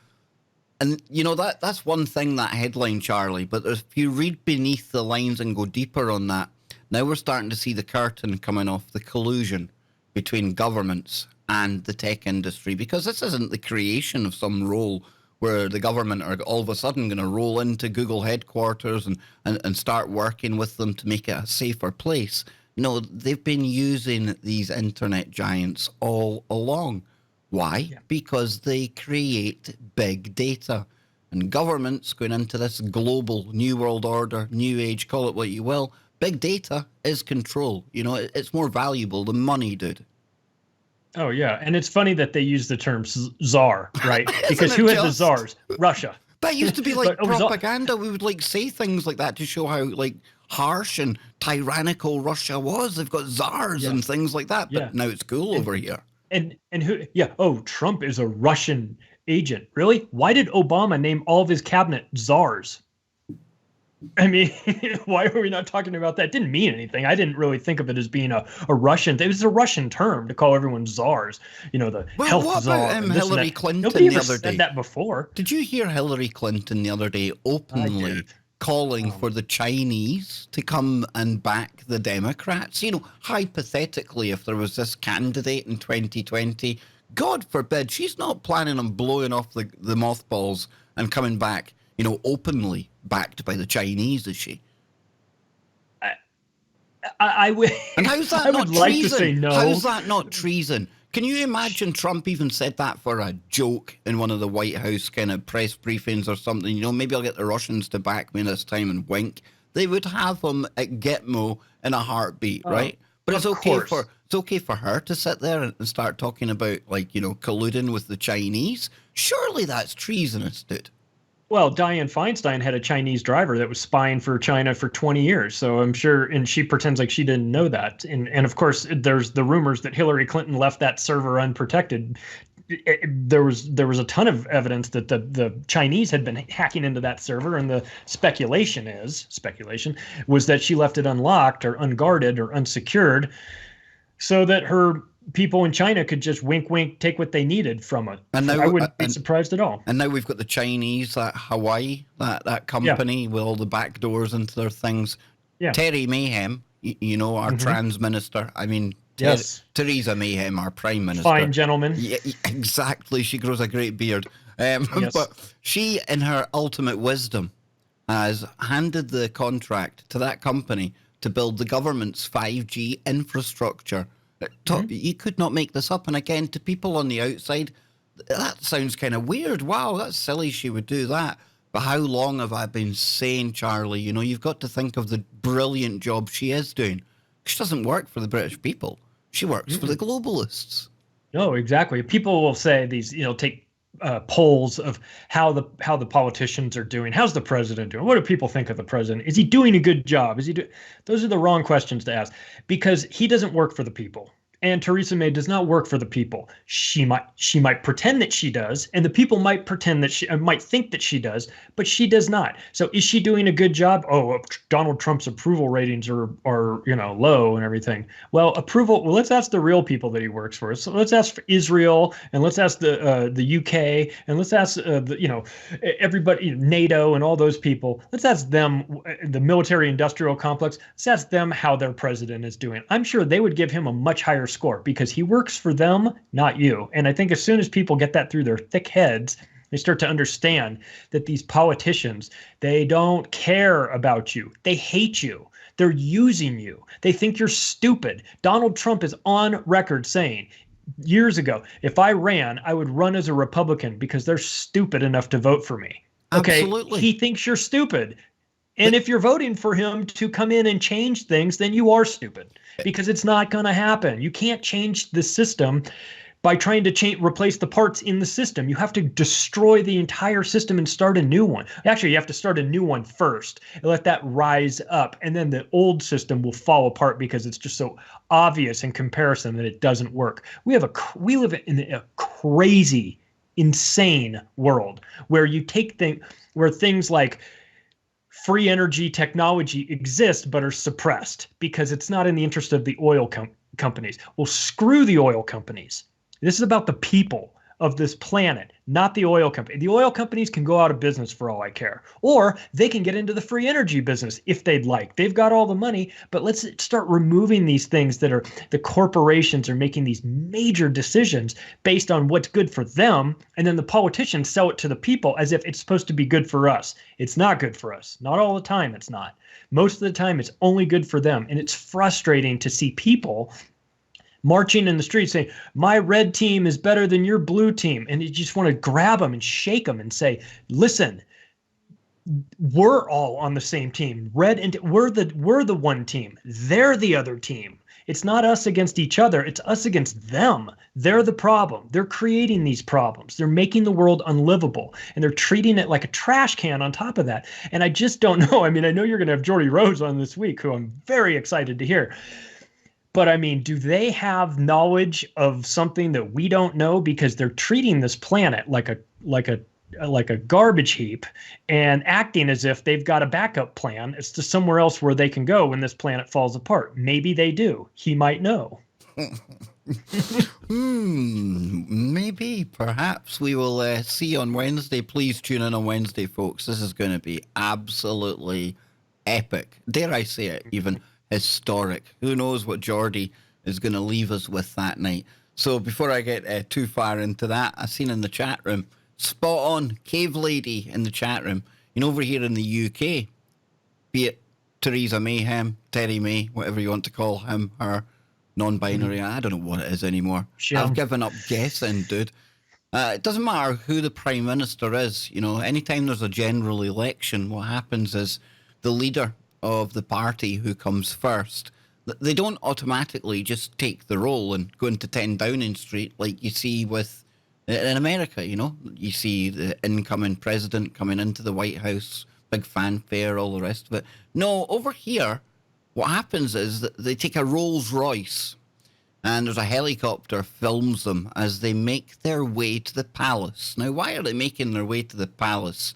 And, you know, that's one thing, that headline, Charlie. But if you read beneath the lines and go deeper on that, now we're starting to see the curtain coming off the collusion between governments and the tech industry. Because this isn't the creation of some role where the government are all of a sudden going to roll into Google headquarters and start working with them to make it a safer place. No, they've been using these internet giants all along. Why? Yeah. Because they create big data. And governments going into this global new world order, new age, call it what you will, big data is control. You know, it's more valuable than money, dude. Oh, yeah. And it's funny that they use the term czar, right? Because Isn't who it had the just? czars? Russia. That used to be like But propaganda. We would like say things like that to show how like harsh and tyrannical Russia was. They've got czars Yeah. and things like that. But Yeah. now it's cool over here. And who? Yeah. Oh, Trump is a Russian agent. Really? Why did Obama name all of his cabinet czars? I mean, why are we not talking about that? It didn't mean anything. I didn't really think of it as being a Russian. It was a Russian term to call everyone czars. You know, the health what czar. about Hillary Clinton Nobody the ever other said day? that before. Did you hear Hillary Clinton the other day openly calling for the Chinese to come and back the Democrats? You know, hypothetically, if there was this candidate in 2020, God forbid, she's not planning on blowing off the mothballs and coming back, you know, openly backed by the Chinese, is she? I would. And how's that I not would like treason? to say no. How's that not treason? Can you imagine Trump even said that for a joke in one of the White House kind of press briefings or something? You know, maybe I'll get the Russians to back me this time and wink. They would have him at Gitmo in a heartbeat, right? But it's okay for her to sit there and start talking about, like, you know, colluding with the Chinese. Surely that's treasonous, dude. Well, Dianne Feinstein had a Chinese driver that was spying for China for 20 years. So I'm sure, and she pretends like she didn't know that. And of course, there's the rumors that Hillary Clinton left that server unprotected. There was a ton of evidence that the Chinese had been hacking into that server, and the speculation was that she left it unlocked or unguarded or unsecured so that her people in China could just wink, wink, take what they needed from it. And now, I wouldn't be surprised at all. And now we've got the Chinese, that Hawaii, that company with all the back doors into their things. Yeah. Terry Mayhem, you know, our trans minister. I mean, yes. Theresa Mayhem, our prime minister. Fine gentleman. Yeah, exactly. She grows a great beard. Yes. But she, in her ultimate wisdom, has handed the contract to that company to build the government's 5G infrastructure. You could not make this up. And again, to people on the outside, that sounds kind of weird. Wow, that's silly she would do that. But how long have I been saying, Charlie, you know, you've got to think of the brilliant job she is doing. She doesn't work for the British people. She works for the globalists. No, exactly. People will say these, you know, take polls of how the politicians are doing. How's the president doing? What do people think of the president? Is he doing a good job? Those are the wrong questions to ask, because he doesn't work for the people. And Theresa May does not work for the people. She might pretend that she does, and the people might pretend that she might think that she does, but she does not. So is she doing a good job? Oh, Donald Trump's approval ratings are you know, low and everything. Well, let's ask the real people that he works for. So let's ask for Israel, and let's ask the UK, and let's ask everybody, NATO and all those people. Let's ask them, the military industrial complex. Let's ask them how their president is doing. I'm sure they would give him a much higher score, because he works for them, not you. And I think as soon as people get that through their thick heads, they start to understand that these politicians, they don't care about you. They hate you. They're using you. They think you're stupid. Donald Trump is on record saying years ago, if I ran, I would run as a Republican because they're stupid enough to vote for me. Okay, absolutely. He thinks you're stupid. And if you're voting for him to come in and change things, then you are stupid, because it's not going to happen. You can't change the system by trying to replace the parts in the system. You have to destroy the entire system and start a new one. Actually, you have to start a new one first and let that rise up. And then the old system will fall apart because it's just so obvious in comparison that it doesn't work. We live in a crazy, insane world where you take things like free energy technology exist but are suppressed because it's not in the interest of the oil companies. Well, screw the oil companies. This is about the people of this planet, not the oil company. The oil companies can go out of business for all I care, or they can get into the free energy business if they'd like. They've got all the money, but let's start removing these things that are the corporations are making these major decisions based on what's good for them, and then the politicians sell it to the people as if it's supposed to be good for us. It's not good for us. Not all the time it's not. Most of the time it's only good for them, and it's frustrating to see people marching in the streets saying, my red team is better than your blue team. And you just want to grab them and shake them and say, listen, we're all on the same team. We're the one team. They're the other team. It's not us against each other. It's us against them. They're the problem. They're creating these problems. They're making the world unlivable, and they're treating it like a trash can on top of that. And I just don't know. I mean, I know you're going to have Jordy Rose on this week, who I'm very excited to hear. But I mean, do they have knowledge of something that we don't know? Because they're treating this planet like a garbage heap and acting as if they've got a backup plan. It's to somewhere else where they can go when this planet falls apart. Maybe they do. He might know. Maybe, perhaps we will see on Wednesday. Please tune in on Wednesday, folks. This is going to be absolutely epic. Dare I say it, even historic. Who knows what Geordie is going to leave us with that night. So before I get too far into that, I've seen in the chat room, spot on, Cave Lady in the chat room. You know, over here in the UK, be it Theresa Mayhem, Terry May, whatever you want to call him, her, non-binary, I don't know what it is anymore. I've given up guessing, dude. It doesn't matter who the Prime Minister is. You know, anytime there's a general election, what happens is the leader of the party who comes first, they don't automatically just take the role and go into 10 Downing Street like you see with in America. You know, you see the incoming president coming into the White House, big fanfare, all the rest of it. No, over here, what happens is that they take a Rolls Royce and there's a helicopter films them as they make their way to the palace. Now, why are they making their way to the palace?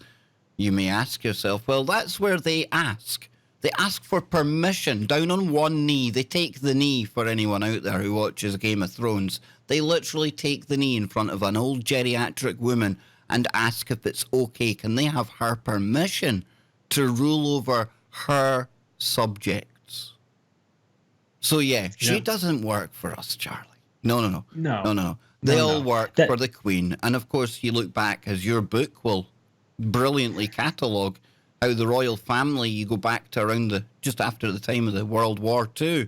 You may ask yourself. Well, that's where they ask. They ask for permission, down on one knee. They take the knee, for anyone out there who watches Game of Thrones. They literally take the knee in front of an old geriatric woman and ask if it's okay. Can they have her permission to rule over her subjects? So, yeah, she doesn't work for us, Charlie. No. They all work for the Queen. And, of course, you look back, as your book will brilliantly catalogue, how the royal family, you go back to around just after the time of the World War II,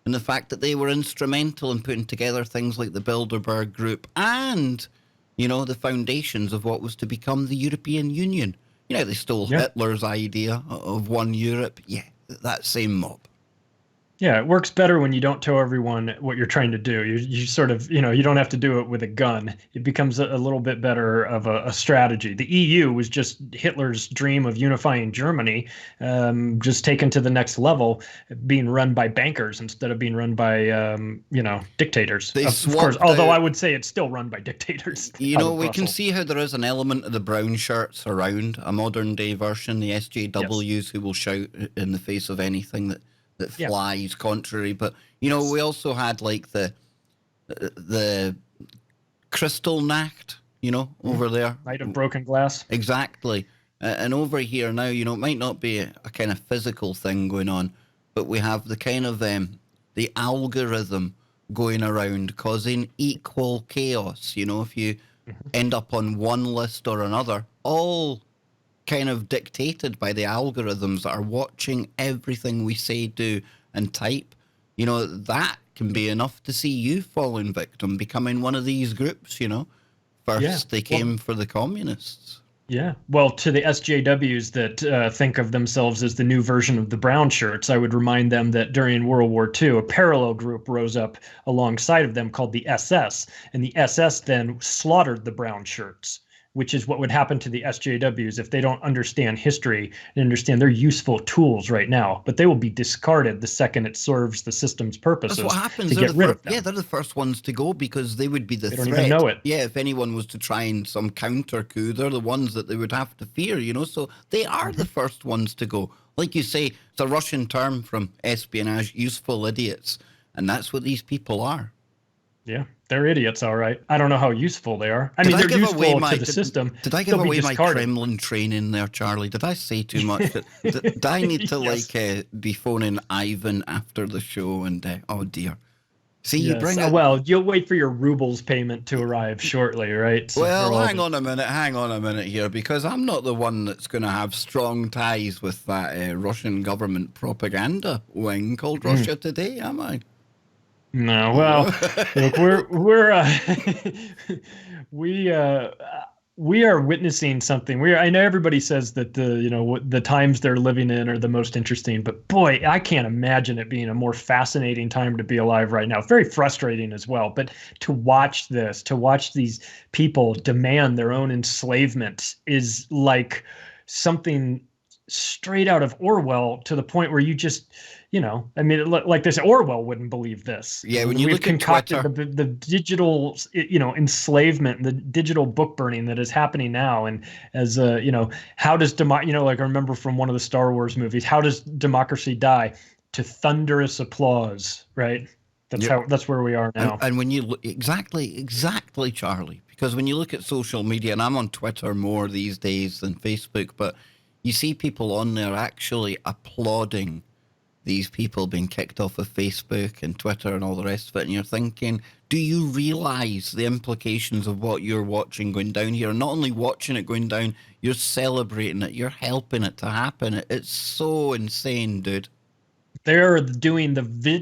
and the fact that they were instrumental in putting together things like the Bilderberg Group and, you know, the foundations of what was to become the European Union. You know, they stole Hitler's idea of one Europe. Yeah, that same mob. Yeah, it works better when you don't tell everyone what you're trying to do. You sort of, you know, you don't have to do it with a gun. It becomes a little bit better of a strategy. The EU was just Hitler's dream of unifying Germany, just taken to the next level, being run by bankers instead of being run by, you know, dictators. Of course, although I would say it's still run by dictators. You know, we can see how there is an element of the brown shirts around, a modern day version, the SJWs who will shout in the face of anything that flies contrary. But, you know, we also had like the Kristallnacht, you know, over there. Night of Broken Glass. Exactly. And over here now, you know, it might not be a kind of physical thing going on, but we have the kind of the algorithm going around causing equal chaos. You know, if you end up on one list or another, all kind of dictated by the algorithms that are watching everything we say, do, and type. You know, that can be enough to see you falling victim, becoming one of these groups, you know. First, they came for the communists. Yeah. Well, to the SJWs that think of themselves as the new version of the brown shirts, I would remind them that during World War II, a parallel group rose up alongside of them called the SS, and the SS then slaughtered the brown shirts, which is what would happen to the SJWs if they don't understand history and understand they're useful tools right now, but they will be discarded the second it serves the system's purposes. That's what happens. To get rid of them. Yeah, they're the first ones to go because they would be the threat. They don't even know it. Yeah, if anyone was to try and some counter coup, they're the ones that they would have to fear, you know, so they are the first ones to go. Like you say, it's a Russian term from espionage, useful idiots, and that's what these people are. Yeah, they're idiots, all right. I don't know how useful they are. I mean, they're useful to the system. Did I give away my Kremlin training there, Charlie? Did I say too much? Did I need to be phoning Ivan after the show? And oh dear, see, you bring it. Well, you'll wait for your rubles payment to arrive shortly, right? So well, hang on a minute here, because I'm not the one that's going to have strong ties with that Russian government propaganda wing called Russia Today, am I? No, well, look, we are witnessing something. I know everybody says that the times they're living in are the most interesting, but boy, I can't imagine it being a more fascinating time to be alive right now. Very frustrating as well. But to watch these people demand their own enslavement is like something straight out of Orwell, to the point where you just, I mean, like this, Orwell wouldn't believe this. Yeah, when you We've look at concocted Twitter, the digital, enslavement, the digital book burning that is happening now. And as how does like I remember from one of the Star Wars movies, how does democracy die? To thunderous applause, right? That's where we are now. And when you look, exactly, Charlie, because when you look at social media, and I'm on Twitter more these days than Facebook, but you see people on there actually applauding these people being kicked off of Facebook and Twitter and all the rest of it. And you're thinking, do you realize the implications of what you're watching going down here? And not only watching it going down, you're celebrating it. You're helping it to happen. It's so insane, dude. They're doing the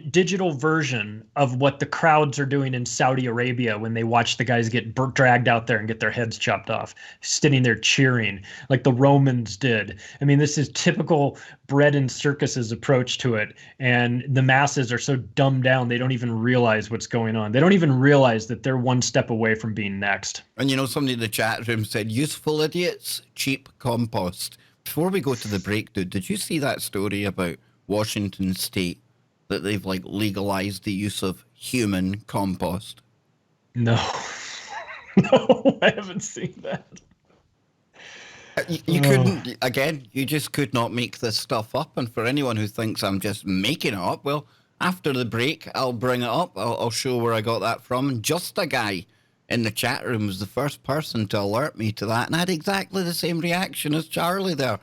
digital version of what the crowds are doing in Saudi Arabia when they watch the guys get dragged out there and get their heads chopped off, sitting there cheering like the Romans did. I mean, this is typical bread and circuses approach to it. And the masses are so dumbed down, they don't even realize what's going on. They don't even realize that they're one step away from being next. And somebody in the chat room said, useful idiots, cheap compost. Before we go to the break, dude, did you see that story about Washington State, that they've legalized the use of human compost? No. No, I haven't seen that. You couldn't, again, you just could not make this stuff up. And for anyone who thinks I'm just making it up, well, after the break, I'll bring it up. I'll show where I got that from. Just a guy in the chat room was the first person to alert me to that, and I had exactly the same reaction as Charlie there.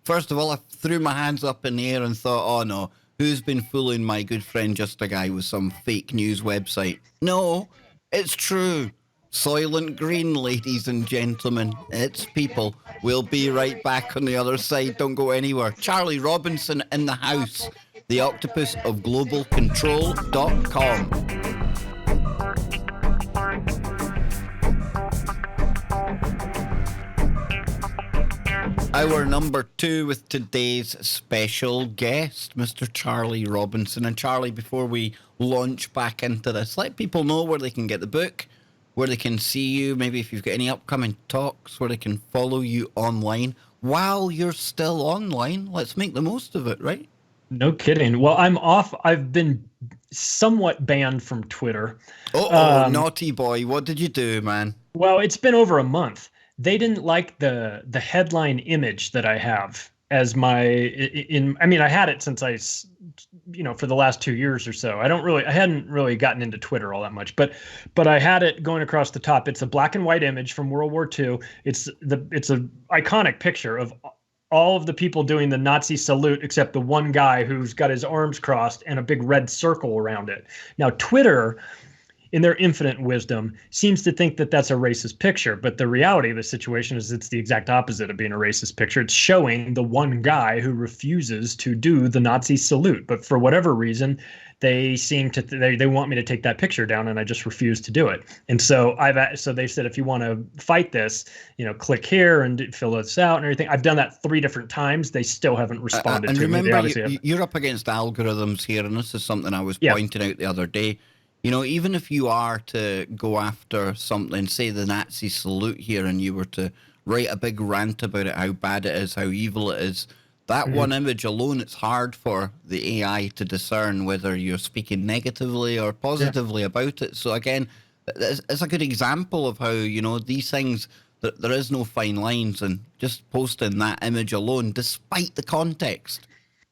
First of all, I threw my hands up in the air and thought, oh no, who's been fooling my good friend Just a Guy with some fake news website? No, it's true. Soylent Green, ladies and gentlemen. It's people. We'll be right back on the other side. Don't go anywhere. Charlie Robinson in the house. The Octopus of globalcontrol.com. Hour number 2 with today's special guest, Mr. Charlie Robinson. And Charlie, before we launch back into this, let people know where they can get the book, where they can see you, maybe if you've got any upcoming talks, where they can follow you online while you're still online. Let's make the most of it, right? No kidding. Well, I'm off. I've been somewhat banned from Twitter. Naughty boy. What did you do, man? Well, it's been over a month. They didn't like the headline image that I have as I had it since for the last 2 years or so. I hadn't really gotten into Twitter all that much, but I had it going across the top. It's a black and white image from World War II. It's a iconic picture of all of the people doing the Nazi salute, except the one guy who's got his arms crossed and a big red circle around it. Now, Twitter, in their infinite wisdom, seems to think that that's a racist picture. But the reality of the situation is it's the exact opposite of being a racist picture. It's showing the one guy who refuses to do the Nazi salute. But for whatever reason, they seem to they want me to take that picture down, and I just refuse to do it. And so they said, if you want to fight this, click here and fill this out and everything. I've done that 3 different times. They still haven't responded and to me. Remember, you're up against algorithms here, and this is something I was pointing out the other day. Even if you are to go after something, say the Nazi salute here, and you were to write a big rant about it, how bad it is, how evil it is, that one image alone, it's hard for the AI to discern whether you're speaking negatively or positively about it. So again, it's a good example of how, these things, there is no fine lines, and just posting that image alone, despite the context,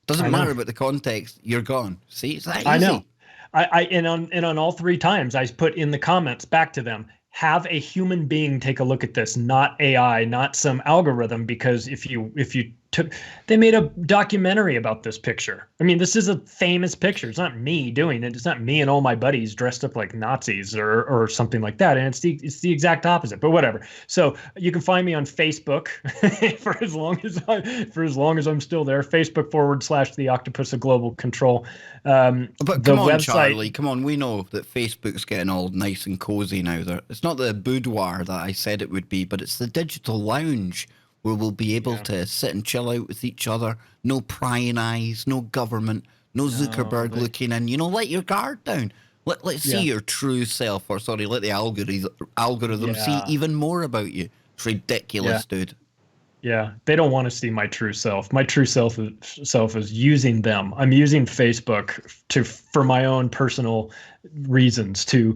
doesn't matter about the context, you're gone. See, it's that easy. I know. And on all 3 times, I put in the comments back to them, have a human being take a look at this, not AI, not some algorithm, because if you they made a documentary about this picture. I mean, this is a famous picture. It's not me doing it. It's not me and all my buddies dressed up like Nazis or something like that. And it's the exact opposite, but whatever. So you can find me on Facebook for as long as I'm still there, Facebook / the Octopus of Global Control. But come on, Charlie, come on. We know that Facebook's getting all nice and cozy now. It's not the boudoir that I said it would be, but it's the digital lounge where we'll be able to sit and chill out with each other. No prying eyes, no government, no Zuckerberg looking in. Let your guard down. Let's see your true self, or sorry, let the algorithm see even more about you. It's ridiculous, dude. Yeah, they don't want to see my true self. My true self is using them. I'm using Facebook for my own personal reasons to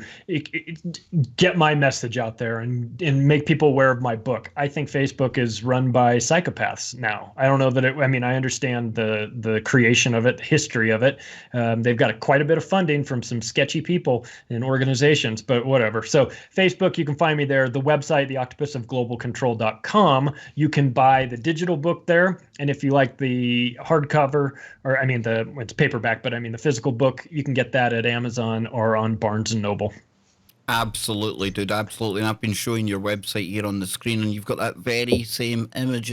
get my message out there and make people aware of my book. I think Facebook is run by psychopaths now. I don't know that I understand the creation of it, the history of it. They've got quite a bit of funding from some sketchy people and organizations, but whatever. So Facebook, you can find me there. The website, theoctopusofglobalcontrol.com, you can buy the digital book there. And if you like the hardcover, it's paperback, but the physical book, you can get that at Amazon or on Barnes & Noble. Absolutely, dude, absolutely. And I've been showing your website here on the screen, and you've got that very same image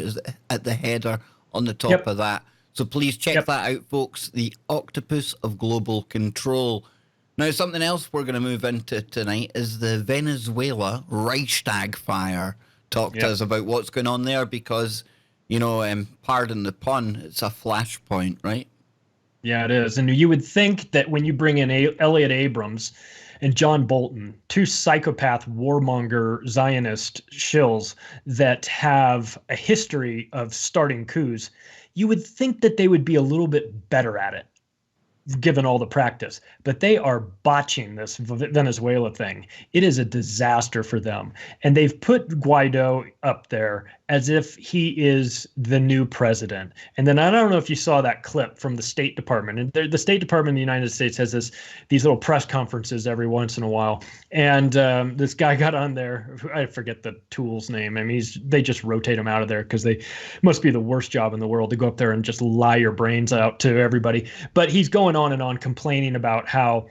at the header on the top of that. So please check that out, folks. The Octopus of Global Control. Now, something else we're going to move into tonight is the Venezuela Reichstag fire. Talk to us about what's going on there, because, pardon the pun, it's a flashpoint, right? Yeah, it is. And you would think that when you bring in Elliot Abrams and John Bolton, two psychopath warmonger Zionist shills that have a history of starting coups, you would think that they would be a little bit better at it, given all the practice. But they are botching this Venezuela thing. It is a disaster for them. And they've put Guaido up there as if he is the new president. And then I don't know if you saw that clip from the State Department. And the State Department of the United States has these little press conferences every once in a while. And this guy got on there. I forget the tool's name. They just rotate him out of there because they must be the worst job in the world to go up there and just lie your brains out to everybody. But he's going on and on complaining about how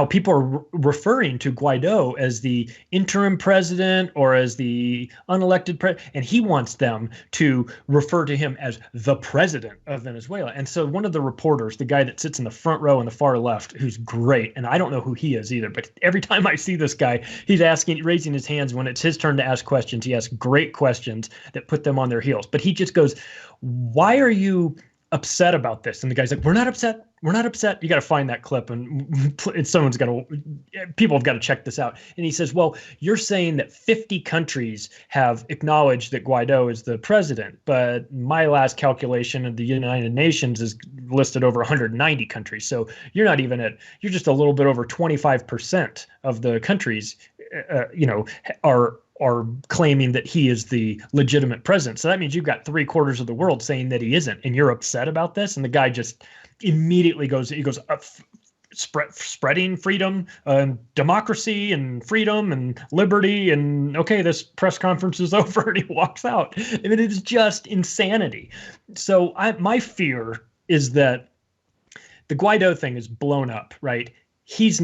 people are referring to Guaido as the interim president or as the unelected president, and he wants them to refer to him as the president of Venezuela. And so one of the reporters, the guy that sits in the front row in the far left, who's great, and I don't know who he is either, but every time I see this guy, he's raising his hands when it's his turn to ask questions. He asks great questions that put them on their heels. But he just goes, "Why are you upset about this?" And the guy's like, "We're not upset. We're not upset." You got to find that clip, and people have got to check this out. And he says, "Well, you're saying that 50 countries have acknowledged that Guaido is the president, but my last calculation of the United Nations is listed over 190 countries. So you're just a little bit over 25% of the countries, are claiming that he is the legitimate president. So that means you've got 3/4 of the world saying that he isn't, and you're upset about this." And the guy just immediately goes, spreading freedom and democracy and freedom and liberty, and okay, this press conference is over, and he walks out. It is just insanity. So my fear is that the Guaido thing is blown up, right? He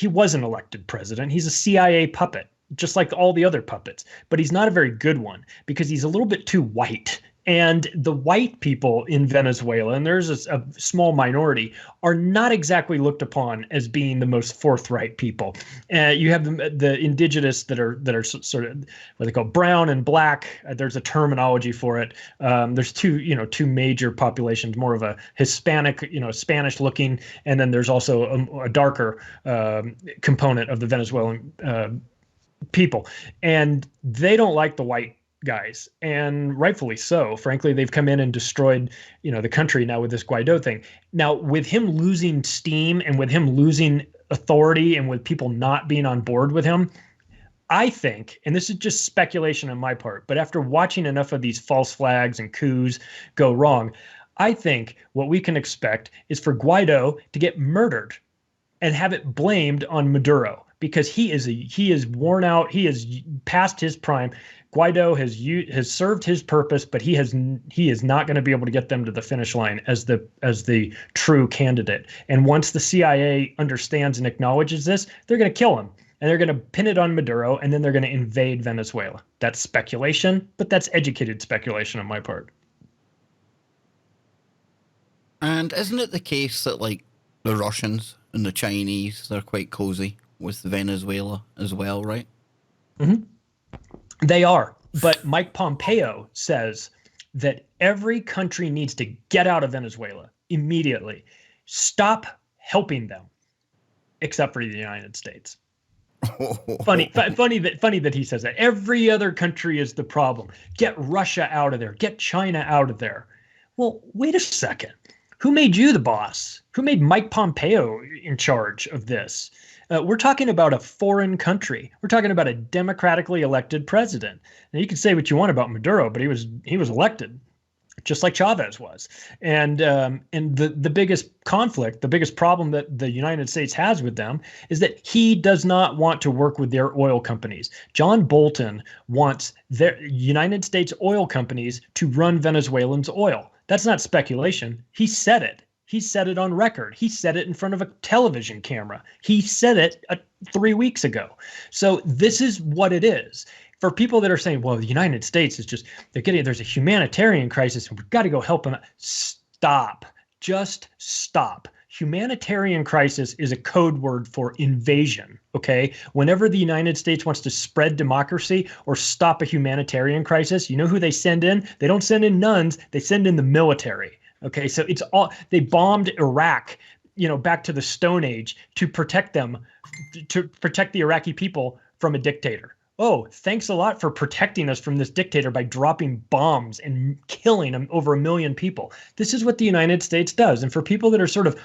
wasn't elected president. He's a CIA puppet, just like all the other puppets, but he's not a very good one because he's a little bit too white. And the white people in Venezuela, and there's a small minority, are not exactly looked upon as being the most forthright people. You have the indigenous that are sort of what they call brown and black. There's a terminology for it. There's two major populations, more of a Hispanic, Spanish looking, and then there's also a darker component of the Venezuelan people, and they don't like the white guys, and rightfully so. Frankly, they've come in and destroyed, the country now with this Guaido thing. Now, with him losing steam and with him losing authority and with people not being on board with him, I think, and this is just speculation on my part, but after watching enough of these false flags and coups go wrong, I think what we can expect is for Guaido to get murdered and have it blamed on Maduro, because he is worn out. He is past his prime. Guaido has served his purpose, but he is not going to be able to get them to the finish line as the true candidate. And once the CIA understands and acknowledges this, they're going to kill him. And they're going to pin it on Maduro, and then they're going to invade Venezuela. That's speculation, but that's educated speculation on my part. And isn't it the case that, like, the Russians and the Chinese, they're quite cozy with Venezuela as well, right? Mm-hmm. They are. But Mike Pompeo says that every country needs to get out of Venezuela immediately. Stop helping them, except for the United States. Funny that he says that. Every other country is the problem. Get Russia out of there. Get China out of there. Well, wait a second. Who made you the boss? Who made Mike Pompeo in charge of this? We're talking about a foreign country. We're talking about a democratically elected president. Now, you can say what you want about Maduro, but he was elected, just like Chavez was. And the biggest conflict, the biggest problem that the United States has with them is that he does not want to work with their oil companies. John Bolton wants their United States oil companies to run Venezuelans' oil. That's not speculation. He said it. He said it on record. He said it in front of a television camera. He said it 3 weeks ago. So this is what it is. For people that are saying, well, the United States is there's a humanitarian crisis and we've got to go help them. Stop. Just stop. Humanitarian crisis is a code word for invasion, okay? Whenever the United States wants to spread democracy or stop a humanitarian crisis, you know who they send in? They don't send in nuns, they send in the military, okay? So they bombed Iraq, back to the Stone Age to protect them, to protect the Iraqi people from a dictator. Oh, thanks a lot for protecting us from this dictator by dropping bombs and killing over 1 million people. This is what the United States does. And for people that are sort of,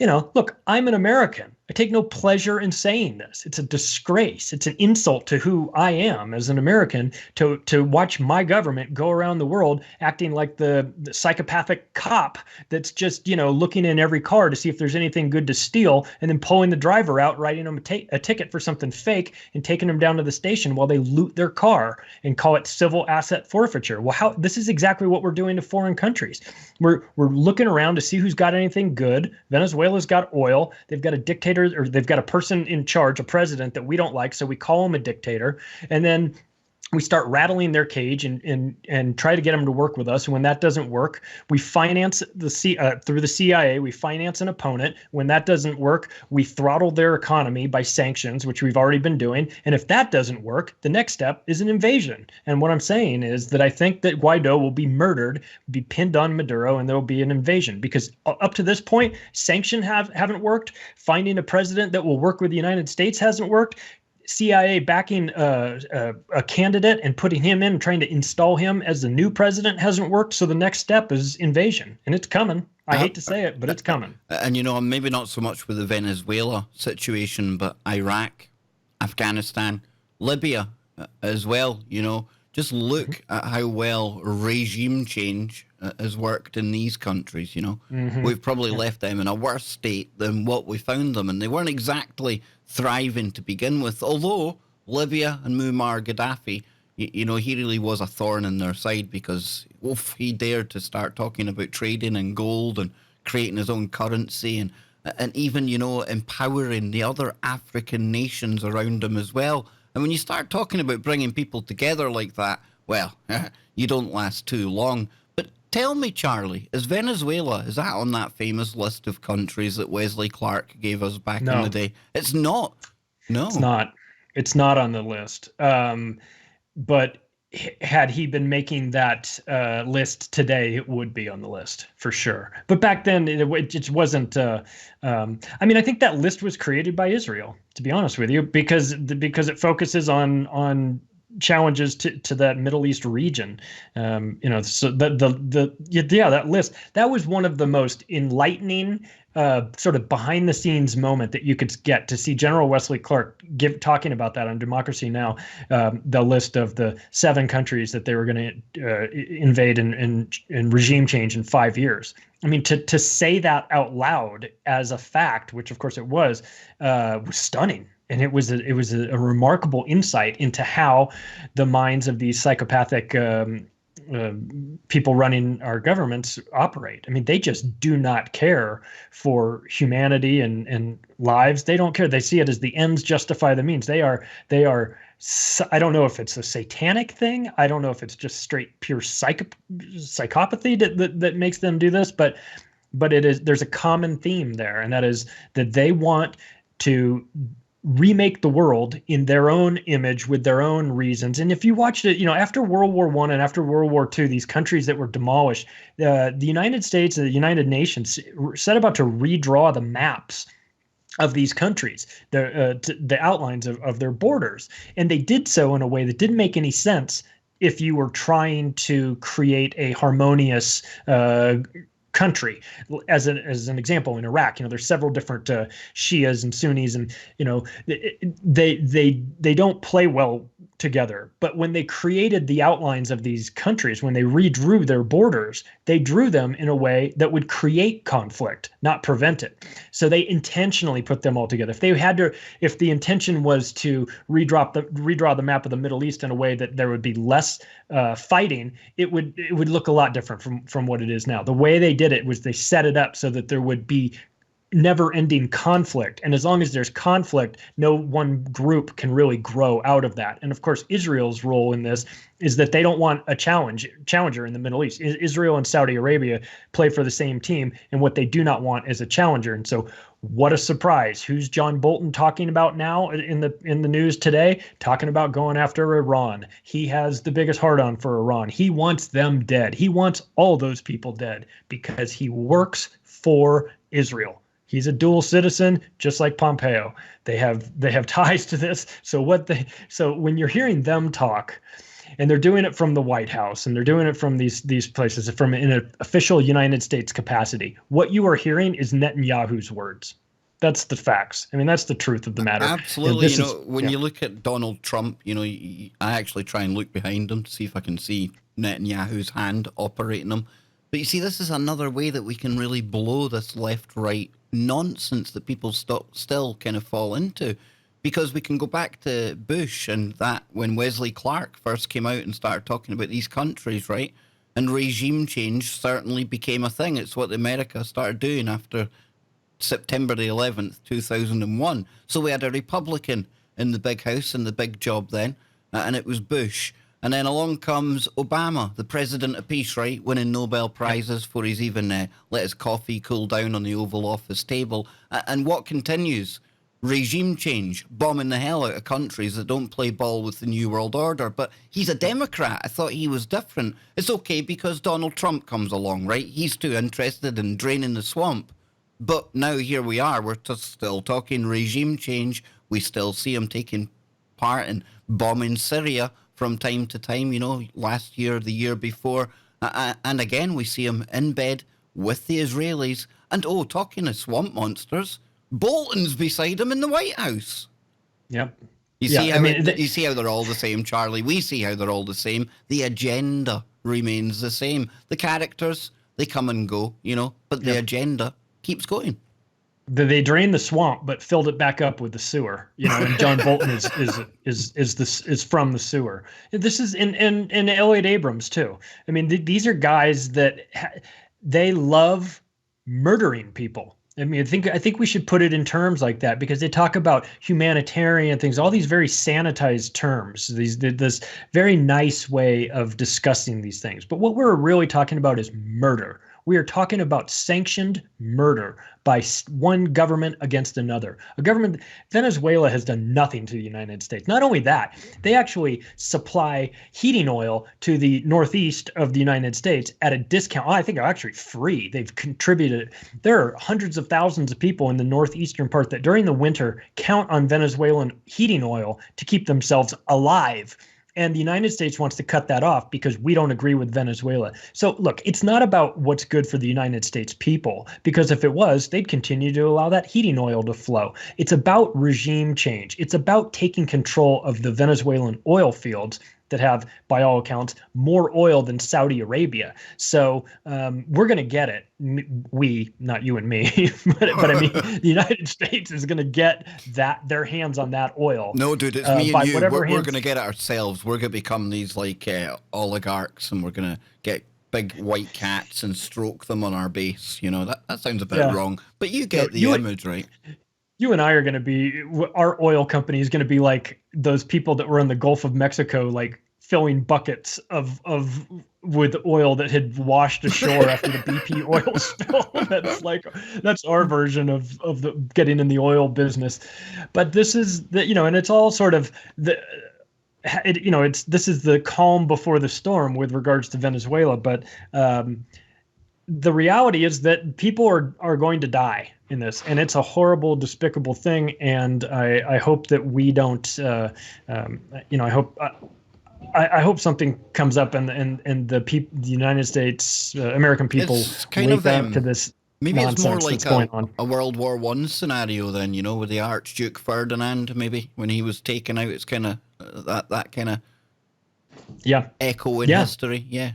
look, I'm an American. I take no pleasure in saying this. It's a disgrace. It's an insult to who I am as an American to watch my government go around the world acting like the psychopathic cop that's just, looking in every car to see if there's anything good to steal and then pulling the driver out, writing them a ticket for something fake and taking them down to the station while they loot their car and call it civil asset forfeiture. Well, this is exactly what we're doing to foreign countries. We're looking around to see who's got anything good. Venezuela's got oil. They've got a dictator, or they've got a person in charge, a president that we don't like, so we call him a dictator. And then we start rattling their cage and try to get them to work with us. And when that doesn't work, we finance through the CIA, we finance an opponent. When that doesn't work, we throttle their economy by sanctions, which we've already been doing. And if that doesn't work, the next step is an invasion. And what I'm saying is that I think that Guaido will be murdered, be pinned on Maduro, and there will be an invasion. Because up to this point, sanctions haven't worked. Finding a president that will work with the United States hasn't worked. CIA backing a candidate and putting him in, trying to install him as the new president hasn't worked. So the next step is invasion, and it's coming. I hate to say it, but it's coming. And, maybe not so much with the Venezuela situation, but Iraq, Afghanistan, Libya as well, Just look at how well regime change has worked in these countries, We've probably left them in a worse state than what we found them, and they weren't exactly thriving to begin with, although Libya and Muammar Gaddafi, he really was a thorn in their side because he dared to start talking about trading in gold and creating his own currency and even, empowering the other African nations around him as well. And when you start talking about bringing people together like that, well, you don't last too long. But tell me, Charlie, is Venezuela, is that on that famous list of countries that Wesley Clark gave us back in the day? It's not. No. It's not. It's not on the list. But had he been making that list today, it would be on the list for sure. But back then, it just wasn't. I think that list was created by Israel, to be honest with you, because it focuses on challenges to that Middle East region. So that list, that was one of the most enlightening sort of behind the scenes moment that you could get to see General Wesley Clark talking about that on Democracy Now, the list of the 7 countries that they were going to invade and regime change in 5 years. I mean, to say that out loud as a fact, which of course it was stunning. And it was a remarkable insight into how the minds of these psychopathic people running our governments operate. I mean, they just do not care for humanity and lives. They don't care. They see it as the ends justify the means. They are. I don't know if it's a satanic thing. I don't know if it's just straight pure psychopathy that makes them do this. But it is. There's a common theme there, and that is that they want to remake the world in their own image with their own reasons. And if you watched it, after World War I and after World War II, these countries that were demolished, the United States and the United Nations set about to redraw the maps of these countries, the outlines of their borders. And they did so in a way that didn't make any sense if you were trying to create a harmonious country. As an example, in Iraq, there's several different Shias and Sunnis, and they don't play well together. But when they created the outlines of these countries, when they redrew their borders, they drew them in a way that would create conflict, not prevent it. So they intentionally put them all together. If the intention was to redraw the map of the Middle East in a way that there would be less fighting, it would look a lot different from what it is now. The way they did it was they set it up so that there would be never-ending conflict, and as long as there's conflict, no one group can really grow out of that. And of course, Israel's role in this is that they don't want a challenger in the Middle East. Israel and Saudi Arabia play for the same team, and what they do not want is a challenger. And so, what a surprise! Who's John Bolton talking about now in the news today? Talking about going after Iran. He has the biggest hard-on for Iran. He wants them dead. He wants all those people dead because he works for Israel. He's a dual citizen, just like Pompeo. They have ties to this. So when you're hearing them talk, and they're doing it from the White House, and they're doing it from these places, from in an official United States capacity, what you are hearing is Netanyahu's words. That's the facts. I mean, that's the truth of the matter. Absolutely. When you look at Donald Trump, I actually try and look behind him to see if I can see Netanyahu's hand operating him. But you see, this is another way that we can really blow this left-right nonsense that people still kind of fall into, because we can go back to Bush and that when Wesley Clark first came out and started talking about these countries, right? And regime change certainly became a thing. It's what America started doing after September the 11th, 2001. So we had a Republican in the big house and the big job then, and it was Bush. And then along comes Obama, the president of peace, right? Winning Nobel Prizes for he's even let his coffee cool down on the Oval Office table. And what continues? Regime change, bombing the hell out of countries that don't play ball with the New World Order. But he's a Democrat. I thought he was different. It's okay because Donald Trump comes along, right? He's too interested in draining the swamp. But now here we are. We're still talking regime change. We still see him taking part in bombing Syria from time to time, last year, the year before. And again, we see him in bed with the Israelis. And, talking of swamp monsters, Bolton's beside him in the White House. Yep. You see how they're all the same, Charlie. We see how they're all the same. The agenda remains the same. The characters, they come and go, but the agenda keeps going. They drained the swamp, but filled it back up with the sewer. And John Bolton is from the sewer. This is in Elliot Abrams too. I mean, these are guys that they love murdering people. I mean, I think we should put it in terms like that, because they talk about humanitarian things, all these very sanitized terms, this very nice way of discussing these things. But what we're really talking about is murder. We are talking about sanctioned murder by one government against another. Venezuela has done nothing to the United States. Not only that, they actually supply heating oil to the northeast of the United States at a discount. I think actually free. They've contributed. There are hundreds of thousands of people in the northeastern part that during the winter count on Venezuelan heating oil to keep themselves alive. And the United States wants to cut that off because we don't agree with Venezuela. So look, it's not about what's good for the United States people, because if it was, they'd continue to allow that heating oil to flow. It's about regime change. It's about taking control of the Venezuelan oil fields that have, by all accounts, more oil than Saudi Arabia. So we're going to get it. We, not you and me, but I mean, the United States is going to get their hands on that oil. No, dude, it's me and you. We're going to get it ourselves. We're going to become these like oligarchs, and we're going to get big white cats and stroke them on our base. You know, that sounds a bit wrong, but you get the image, right? You and I are going to be, our oil company is going to be like those people that were in the Gulf of Mexico, like filling buckets with oil that had washed ashore after the BP oil spill. That's our version of the getting in the oil business. But this is and it's all sort of this is the calm before the storm with regards to Venezuela. But the reality is that people are going to die in this, and it's a horrible, despicable thing. And I hope that we don't. I hope something comes up, and the United States, American people wake up to this. Maybe it's more like a World War I scenario then, with the Archduke Ferdinand, maybe when he was taken out. It's kind of that kind of echo in history. Yeah,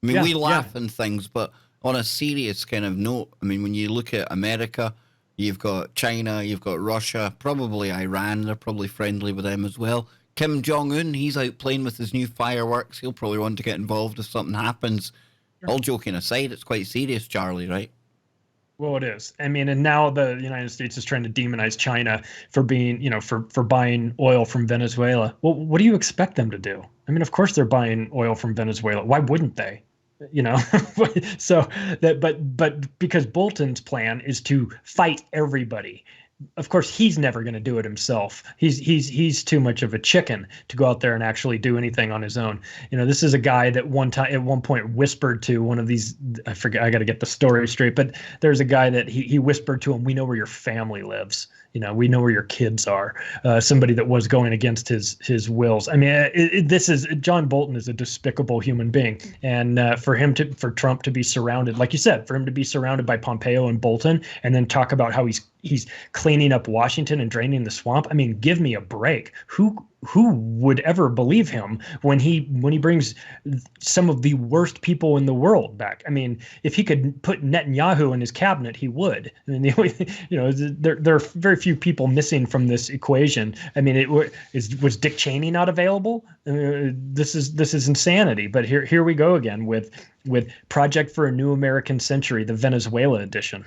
I mean we laugh and things, but on a serious kind of note, I mean, when you look at America, you've got China, you've got Russia, probably Iran, they're probably friendly with them as well. Kim Jong-un, he's out playing with his new fireworks. He'll probably want to get involved if something happens. Sure. All joking aside, it's quite serious, Charlie, right? Well, it is. I mean, and now the United States is trying to demonize China for being, for buying oil from Venezuela. Well, what do you expect them to do? I mean, of course they're buying oil from Venezuela. Why wouldn't they? So but because Bolton's plan is to fight everybody. Of course, he's never going to do it himself. He's too much of a chicken to go out there and actually do anything on his own. This is a guy that at one point whispered to one of these. I forget. I got to get the story straight. But there's a guy that he whispered to him, "We know where your family lives. We know where your kids are." Somebody that was going against his wills. I mean, John Bolton is a despicable human being, and for Trump to be surrounded, like you said, for him to be surrounded by Pompeo and Bolton, and then talk about how he's cleaning up Washington and draining the swamp. I mean, give me a break. Who would ever believe him when he brings some of the worst people in the world back? I mean, if he could put Netanyahu in his cabinet, he would. I mean, there are very few people missing from this equation. I mean, was Dick Cheney not available? This is insanity. But here we go again with Project for a New American Century, the Venezuela edition.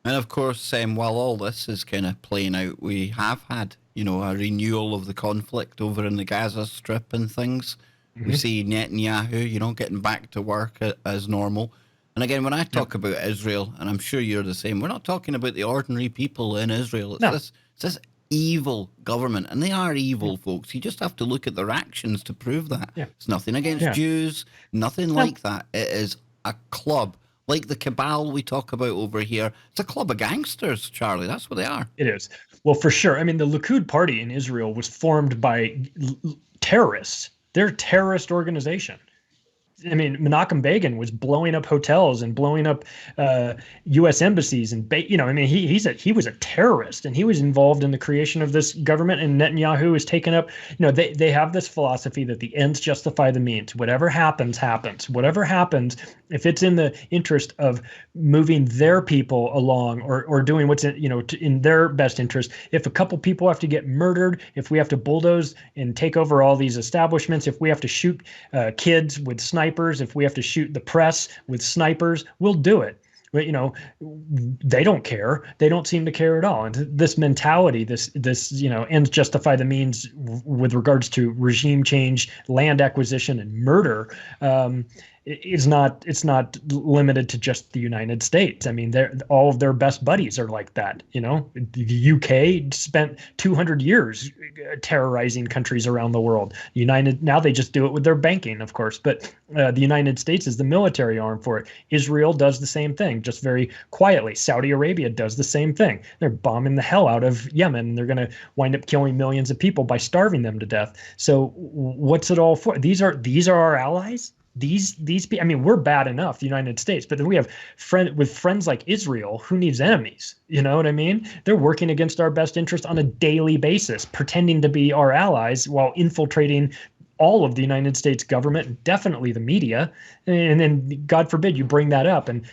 And of course, while all this is kind of playing out, we have had, a renewal of the conflict over in the Gaza Strip and things. Mm-hmm. We see Netanyahu, getting back to work as normal. And again, when I talk about Israel, and I'm sure you're the same, we're not talking about the ordinary people in Israel. It's this evil government, and they are evil, folks. You just have to look at their actions to prove that. Yeah. It's nothing against Jews, nothing like that. It is a club. Like the cabal we talk about over here. It's a club of gangsters, Charlie. That's what they are. It is. Well, for sure. I mean, the Likud party in Israel was formed by terrorists. They're a terrorist organization. I mean, Menachem Begin was blowing up hotels and blowing up U.S. embassies, and he was a terrorist, and he was involved in the creation of this government. And Netanyahu has taken up. They have this philosophy that the ends justify the means. Whatever happens, happens. Whatever happens, if it's in the interest of moving their people along or doing what's in their best interest. If a couple people have to get murdered, if we have to bulldoze and take over all these establishments, if we have to shoot kids with snipers, if we have to shoot the press with snipers, we'll do it. But they don't care. They don't seem to care at all. And this mentality, this ends justify the means with regards to regime change, land acquisition, and murder. it's not limited to just the United States. I mean, all of their best buddies are like that. The UK spent 200 years terrorizing countries around the world. Now they just do it with their banking, of course, but the United States is the military arm for it. Israel does the same thing, just very quietly. Saudi Arabia does the same thing. They're bombing the hell out of Yemen. They're going to wind up killing millions of people by starving them to death. So what's it all for? These are our allies. These people. I mean, we're bad enough, the United States, but then we have friends like Israel who needs enemies. You know what I mean? They're working against our best interest on a daily basis, pretending to be our allies while infiltrating all of the United States government, definitely the media, and then God forbid you bring that up and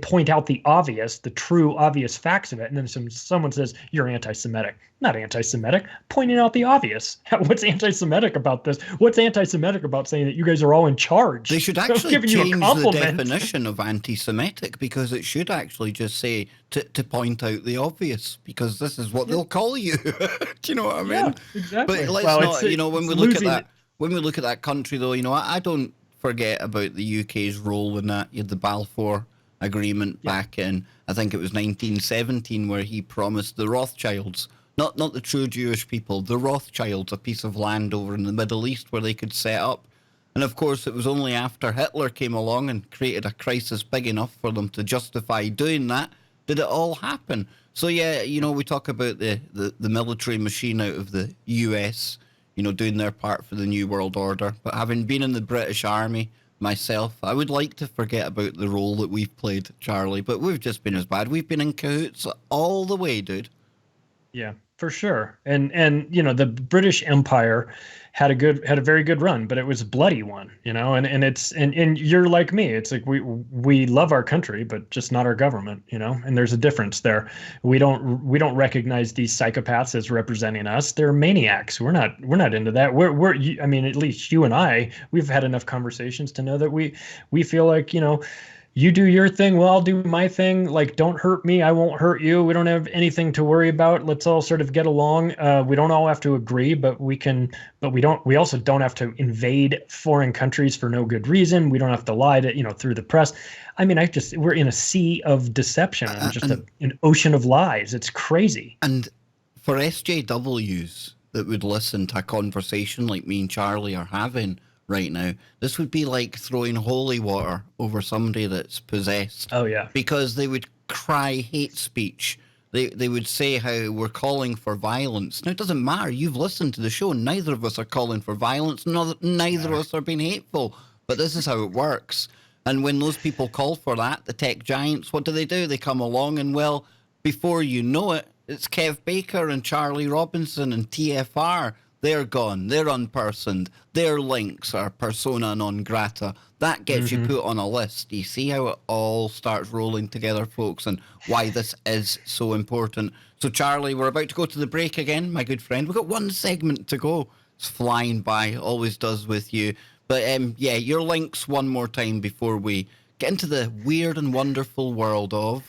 point out the true obvious facts of it, and then someone says you're anti-Semitic. Not anti-Semitic, pointing out the obvious. What's anti-Semitic about this? What's anti-Semitic about saying that you guys are all in charge? They should actually change the definition of anti-Semitic, because it should actually just say to point out the obvious, because this is what they'll call you. Do you know what I mean? Yeah, exactly. But let's when we look at that country, though, I don't forget about the UK's role in that. You had the Balfour Agreement back in, I think it was 1917, where he promised the Rothschilds, not the true Jewish people, the Rothschilds, a piece of land over in the Middle East where they could set up. And of course, it was only after Hitler came along and created a crisis big enough for them to justify doing that did it all happen. So yeah, we talk about the military machine out of the US, doing their part for the New World Order. But having been in the British Army myself, I would like to forget about the role that we've played, Charlie. But we've just been as bad. We've been in cahoots all the way, dude. Yeah, for sure. And the British Empire had a very good run, but it was a bloody one, and you're like me. It's like we love our country, but just not our government, and there's a difference there. We don't recognize these psychopaths as representing us. They're maniacs. We're not into that. I mean, at least you and I, we've had enough conversations to know that we feel like, you do your thing, well, I'll do my thing. Like, don't hurt me, I won't hurt you. We don't have anything to worry about. Let's all sort of get along. We don't all have to agree, but we also don't have to invade foreign countries for no good reason. We don't have to lie to, through the press. I mean, we're in a sea of deception and just an ocean of lies. It's crazy. And for SJWs that would listen to a conversation like me and Charlie are having right now, this would be like throwing holy water over somebody that's possessed. Oh yeah, because they would cry hate speech. They would say how we're calling for violence. Now it doesn't matter. You've listened to the show. Neither of us are calling for violence. Neither of us are being hateful. But this is how it works. And when those people call for that, the tech giants, what do? They come along and, well, before you know it, it's Kev Baker and Charlie Robinson and TFR. They're gone. They're unpersoned. Their links are persona non grata. That gets you put on a list. You see how it all starts rolling together, folks, and why this is so important. So, Charlie, we're about to go to the break again, my good friend. We've got one segment to go. It's flying by, always does with you. But, your links one more time before we get into the weird and wonderful world of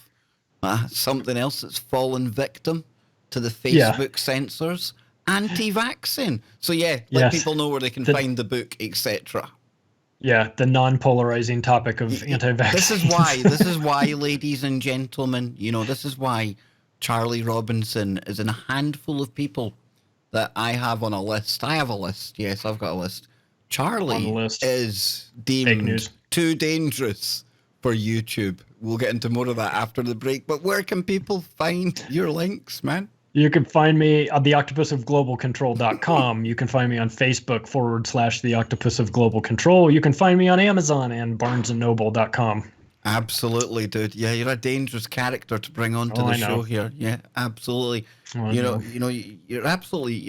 something else that's fallen victim to the Facebook censors. Anti-vaccine. So let people know where they can find the book, etc. Yeah, the non-polarizing topic of anti-vaccine. This is why, ladies and gentlemen, this is why Charlie Robinson is in a handful of people that I have on a list. I have a list. Yes, I've got a list. Charlie is deemed too dangerous for YouTube. We'll get into more of that after the break. But where can people find your links, man? You can find me on the octopusofglobalcontrol.com. You can find me on Facebook / the Octopus of Global Control. You can find me on Amazon and barnesandnoble.com. Absolutely, dude. Yeah, you're a dangerous character to bring onto the show here. Yeah, absolutely. You're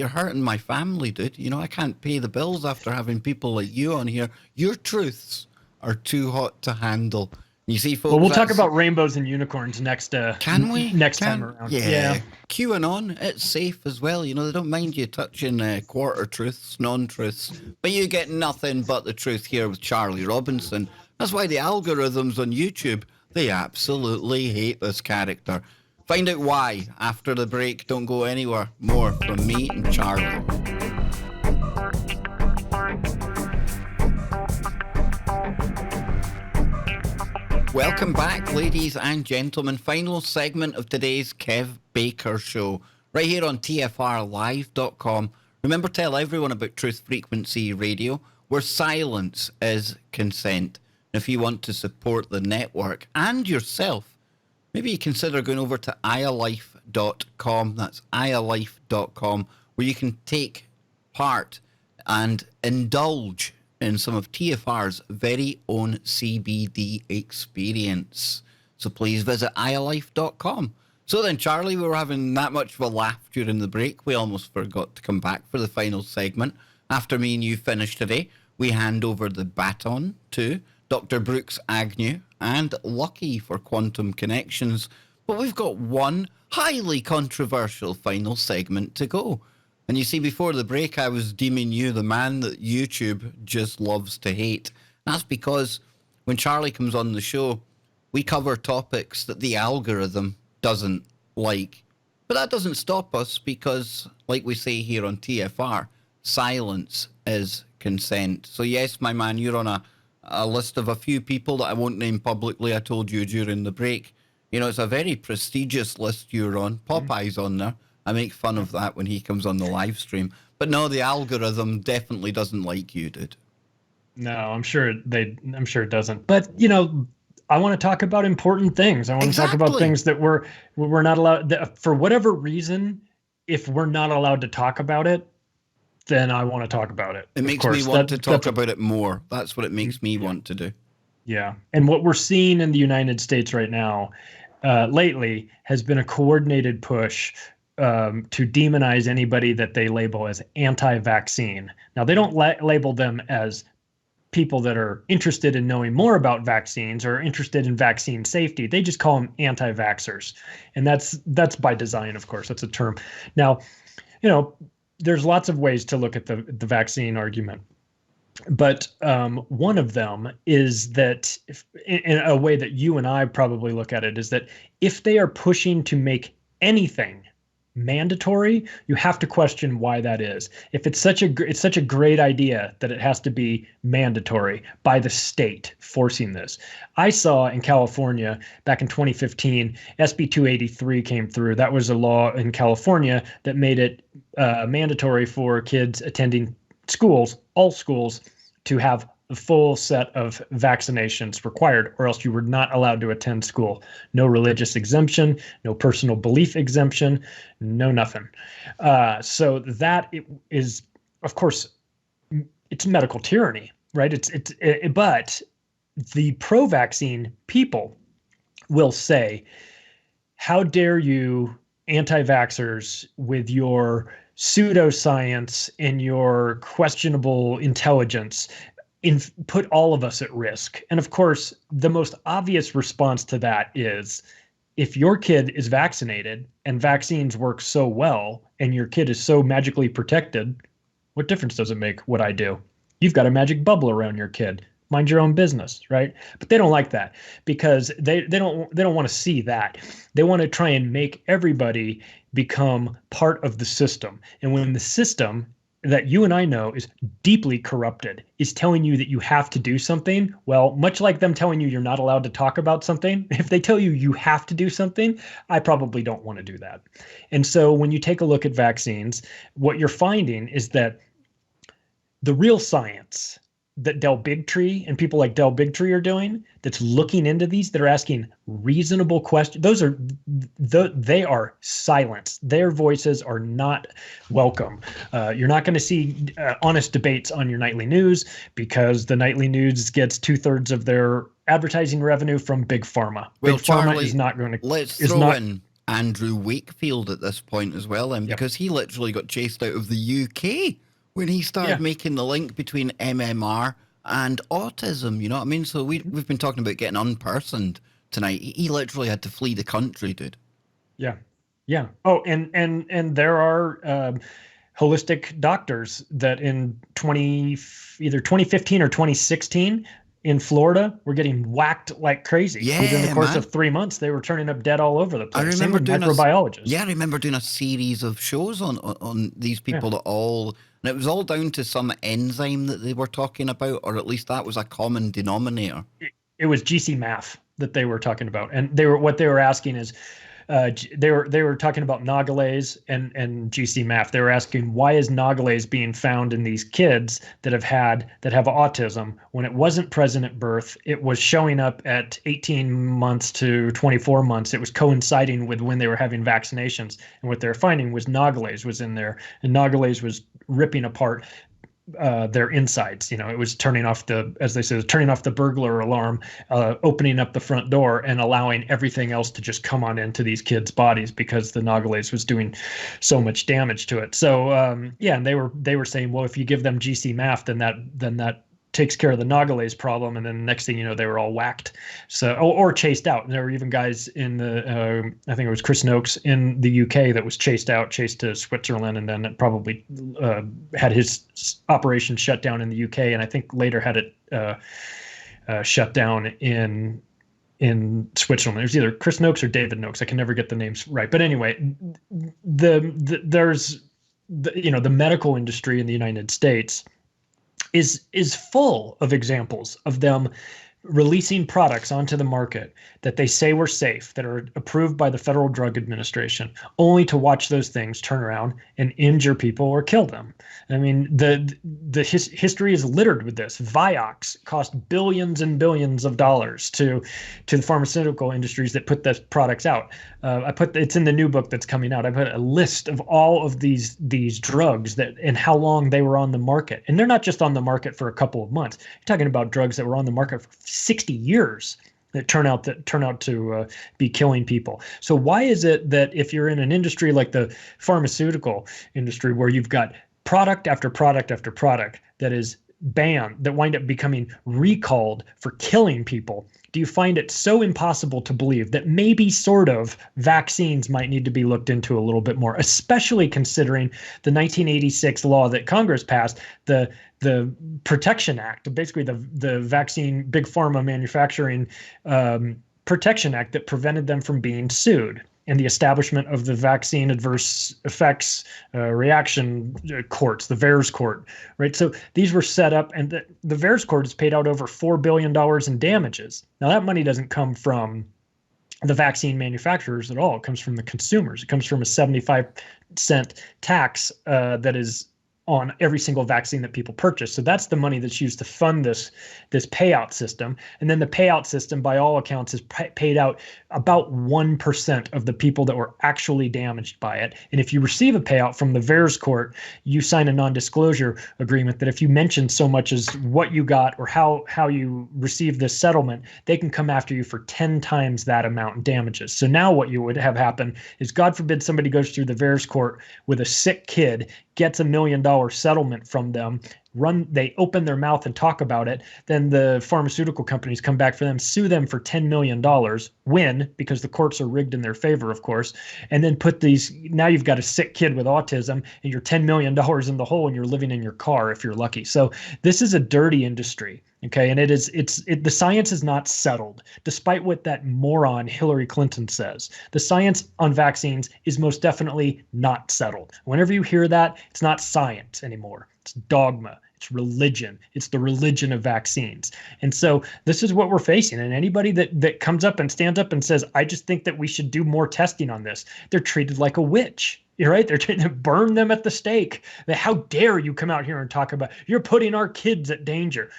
hurting my family, dude. I can't pay the bills after having people like you on here. Your truths are too hot to handle. You see, folks. Well, we'll talk about rainbows and unicorns next. Can we? Next time around. Yeah. QAnon, it's safe as well. They don't mind you touching quarter truths, non-truths, but you get nothing but the truth here with Charlie Robinson. That's why the algorithms on YouTube, they absolutely hate this character. Find out why after the break. Don't go anywhere. More from me and Charlie. Welcome back, ladies and gentlemen. Final segment of today's Kev Baker Show, right here on TFRlive.com. Remember, tell everyone about Truth Frequency Radio, where silence is consent. And if you want to support the network and yourself, maybe you consider going over to ialife.com. That's ialife.com, where you can take part and indulge in some of TFR's very own CBD experience. So please visit ialife.com. So then, Charlie, we were having that much of a laugh during the break. We almost forgot to come back for the final segment. After me and you finish today, we hand over the baton to Dr. Brooks Agnew and Lucky for Quantum Connections. But we've got one highly controversial final segment to go. And you see, before the break, I was deeming you the man that YouTube just loves to hate. That's because when Charlie comes on the show, we cover topics that the algorithm doesn't like. But that doesn't stop us because, like we say here on TFR, silence is consent. So yes, my man, you're on a list of a few people that I won't name publicly. I told you during the break. You know, it's a very prestigious list you're on. Popeye's on there. I make fun of that when he comes on the live stream. But no, the algorithm definitely doesn't like you, dude. No, I'm sure it doesn't. But, you know, I want to talk about important things. I want to talk about things that we're not allowed, that for whatever reason, if we're not allowed to talk about it, then I want to talk about it. It makes me want to talk about it more. That's what it makes me want to do. Yeah. And what we're seeing in the United States right now, lately, has been a coordinated push to demonize anybody that they label as anti-vaccine. Now, they don't label them as people that are interested in knowing more about vaccines or interested in vaccine safety. They just call them anti-vaxxers. And that's by design, of course. That's a term. Now, you know, there's lots of ways to look at the vaccine argument. But one of them is that, in a way that you and I probably look at it, is that if they are pushing to make anything mandatory, you have to question why that is. If it's such a great idea that it has to be mandatory by the state forcing this. I saw in California back in 2015, SB 283 came through. That was a law in California that made it mandatory for kids attending schools, all schools, to have the full set of vaccinations required, or else you were not allowed to attend school. No religious exemption, no personal belief exemption, no nothing. So that is, of course, it's medical tyranny, right? But the pro-vaccine people will say, how dare you anti-vaxxers with your pseudoscience and your questionable intelligence put all of us at risk. And of course, the most obvious response to that is, if your kid is vaccinated and vaccines work so well and your kid is so magically protected, what difference does it make what I do? You've got a magic bubble around your kid. Mind your own business, right? But they don't like that because they don't want to see that. They want to try and make everybody become part of the system. And when the system that you and I know is deeply corrupted is telling you that you have to do something, well, much like them telling you you're not allowed to talk about something, if they tell you you have to do something, I probably don't want to do that. And so when you take a look at vaccines, what you're finding is that the real science that Del Bigtree and people like Del Bigtree are doing, that's looking into these, that are asking reasonable questions, they are silenced. Their voices are not welcome. You're not going to see honest debates on your nightly news because the nightly news gets 2/3 of their advertising revenue from Big Pharma. Well, Big Charlie, Pharma is not going to. Let's throw in Andrew Wakefield at this point as well, then, because he literally got chased out of the UK when he started making the link between MMR and autism, you know what I mean? So we've been talking about getting unpersoned tonight. He literally had to flee the country, dude. Yeah. Yeah. Oh, and there are holistic doctors that in either 2015 or 2016 in Florida were getting whacked like crazy. Yeah, within the course of 3 months, they were turning up dead all over the place. I remember doing microbiologists. I remember doing a series of shows on these people that all, and it was all down to some enzyme that they were talking about, or at least that was a common denominator. It was GC-MAF. that they were talking about, and what they were asking is, they were talking about Nogales and GC-MAF. They were asking, why is Nogales being found in these kids that have autism when it wasn't present at birth? It was showing up at 18 months to 24 months. It was coinciding with when they were having vaccinations, and what they were finding was Nogales was in there, and Nogales was ripping apart their insides. It was turning off the burglar alarm, opening up the front door, and allowing everything else to just come on into these kids' bodies because the Nogales was doing so much damage to it. So and they were saying, well, if you give them GC-MAF, then that takes care of the Nogales problem, and then the next thing you know, they were all whacked, or chased out. And there were even guys in the I think it was Chris Noakes in the UK that was chased to Switzerland, and then it probably had his operation shut down in the UK, and I think later had it shut down in Switzerland. It was either Chris Noakes or David Noakes. I can never get the names right, but anyway, there's the medical industry in the United States is full of examples of them releasing products onto the market that they say were safe, that are approved by the Federal Drug Administration, only to watch those things turn around and injure people or kill them. I mean, the history is littered with this. Vioxx cost billions and billions of dollars to the pharmaceutical industries that put the products out. It's in the new book that's coming out. I put a list of all of these drugs and how long they were on the market, and they're not just on the market for a couple of months. You're talking about drugs that were on the market for 60 years that turn out to be killing people. So why is it that if you're in an industry like the pharmaceutical industry, where you've got product after product after product that is banned, that wind up becoming recalled for killing people, do you find it so impossible to believe that maybe sort of vaccines might need to be looked into a little bit more, especially considering the 1986 law that Congress passed, the Protection Act, basically the vaccine big pharma manufacturing Protection Act that prevented them from being sued, and the establishment of the vaccine adverse effects reaction courts, the VAERS court, right? So these were set up, and the VAERS court has paid out over $4 billion in damages. Now that money doesn't come from the vaccine manufacturers at all. It comes from the consumers. It comes from a 75-cent tax that is on every single vaccine that people purchase. So that's the money that's used to fund this payout system. And then the payout system, by all accounts, has paid out about 1% of the people that were actually damaged by it. And if you receive a payout from the VAERS court, you sign a non-disclosure agreement that if you mention so much as what you got or how you received this settlement, they can come after you for 10 times that amount in damages. So now what you would have happen is, God forbid somebody goes through the VAERS court with a sick kid, gets $1 million settlement from them, they open their mouth and talk about it, then the pharmaceutical companies come back for them, sue them for $10 million, win, because the courts are rigged in their favor, of course, and then now you've got a sick kid with autism, and you're $10 million in the hole, and you're living in your car if you're lucky. So this is a dirty industry. Okay, and the science is not settled, despite what that moron Hillary Clinton says. The science on vaccines is most definitely not settled. Whenever you hear that, it's not science anymore. It's dogma. It's religion. It's the religion of vaccines. And so this is what we're facing. And anybody that comes up and stands up and says, I just think that we should do more testing on this, they're treated like a witch. You're right. They're trying to burn them at the stake. How dare you come out here and talk about, you're putting our kids at danger.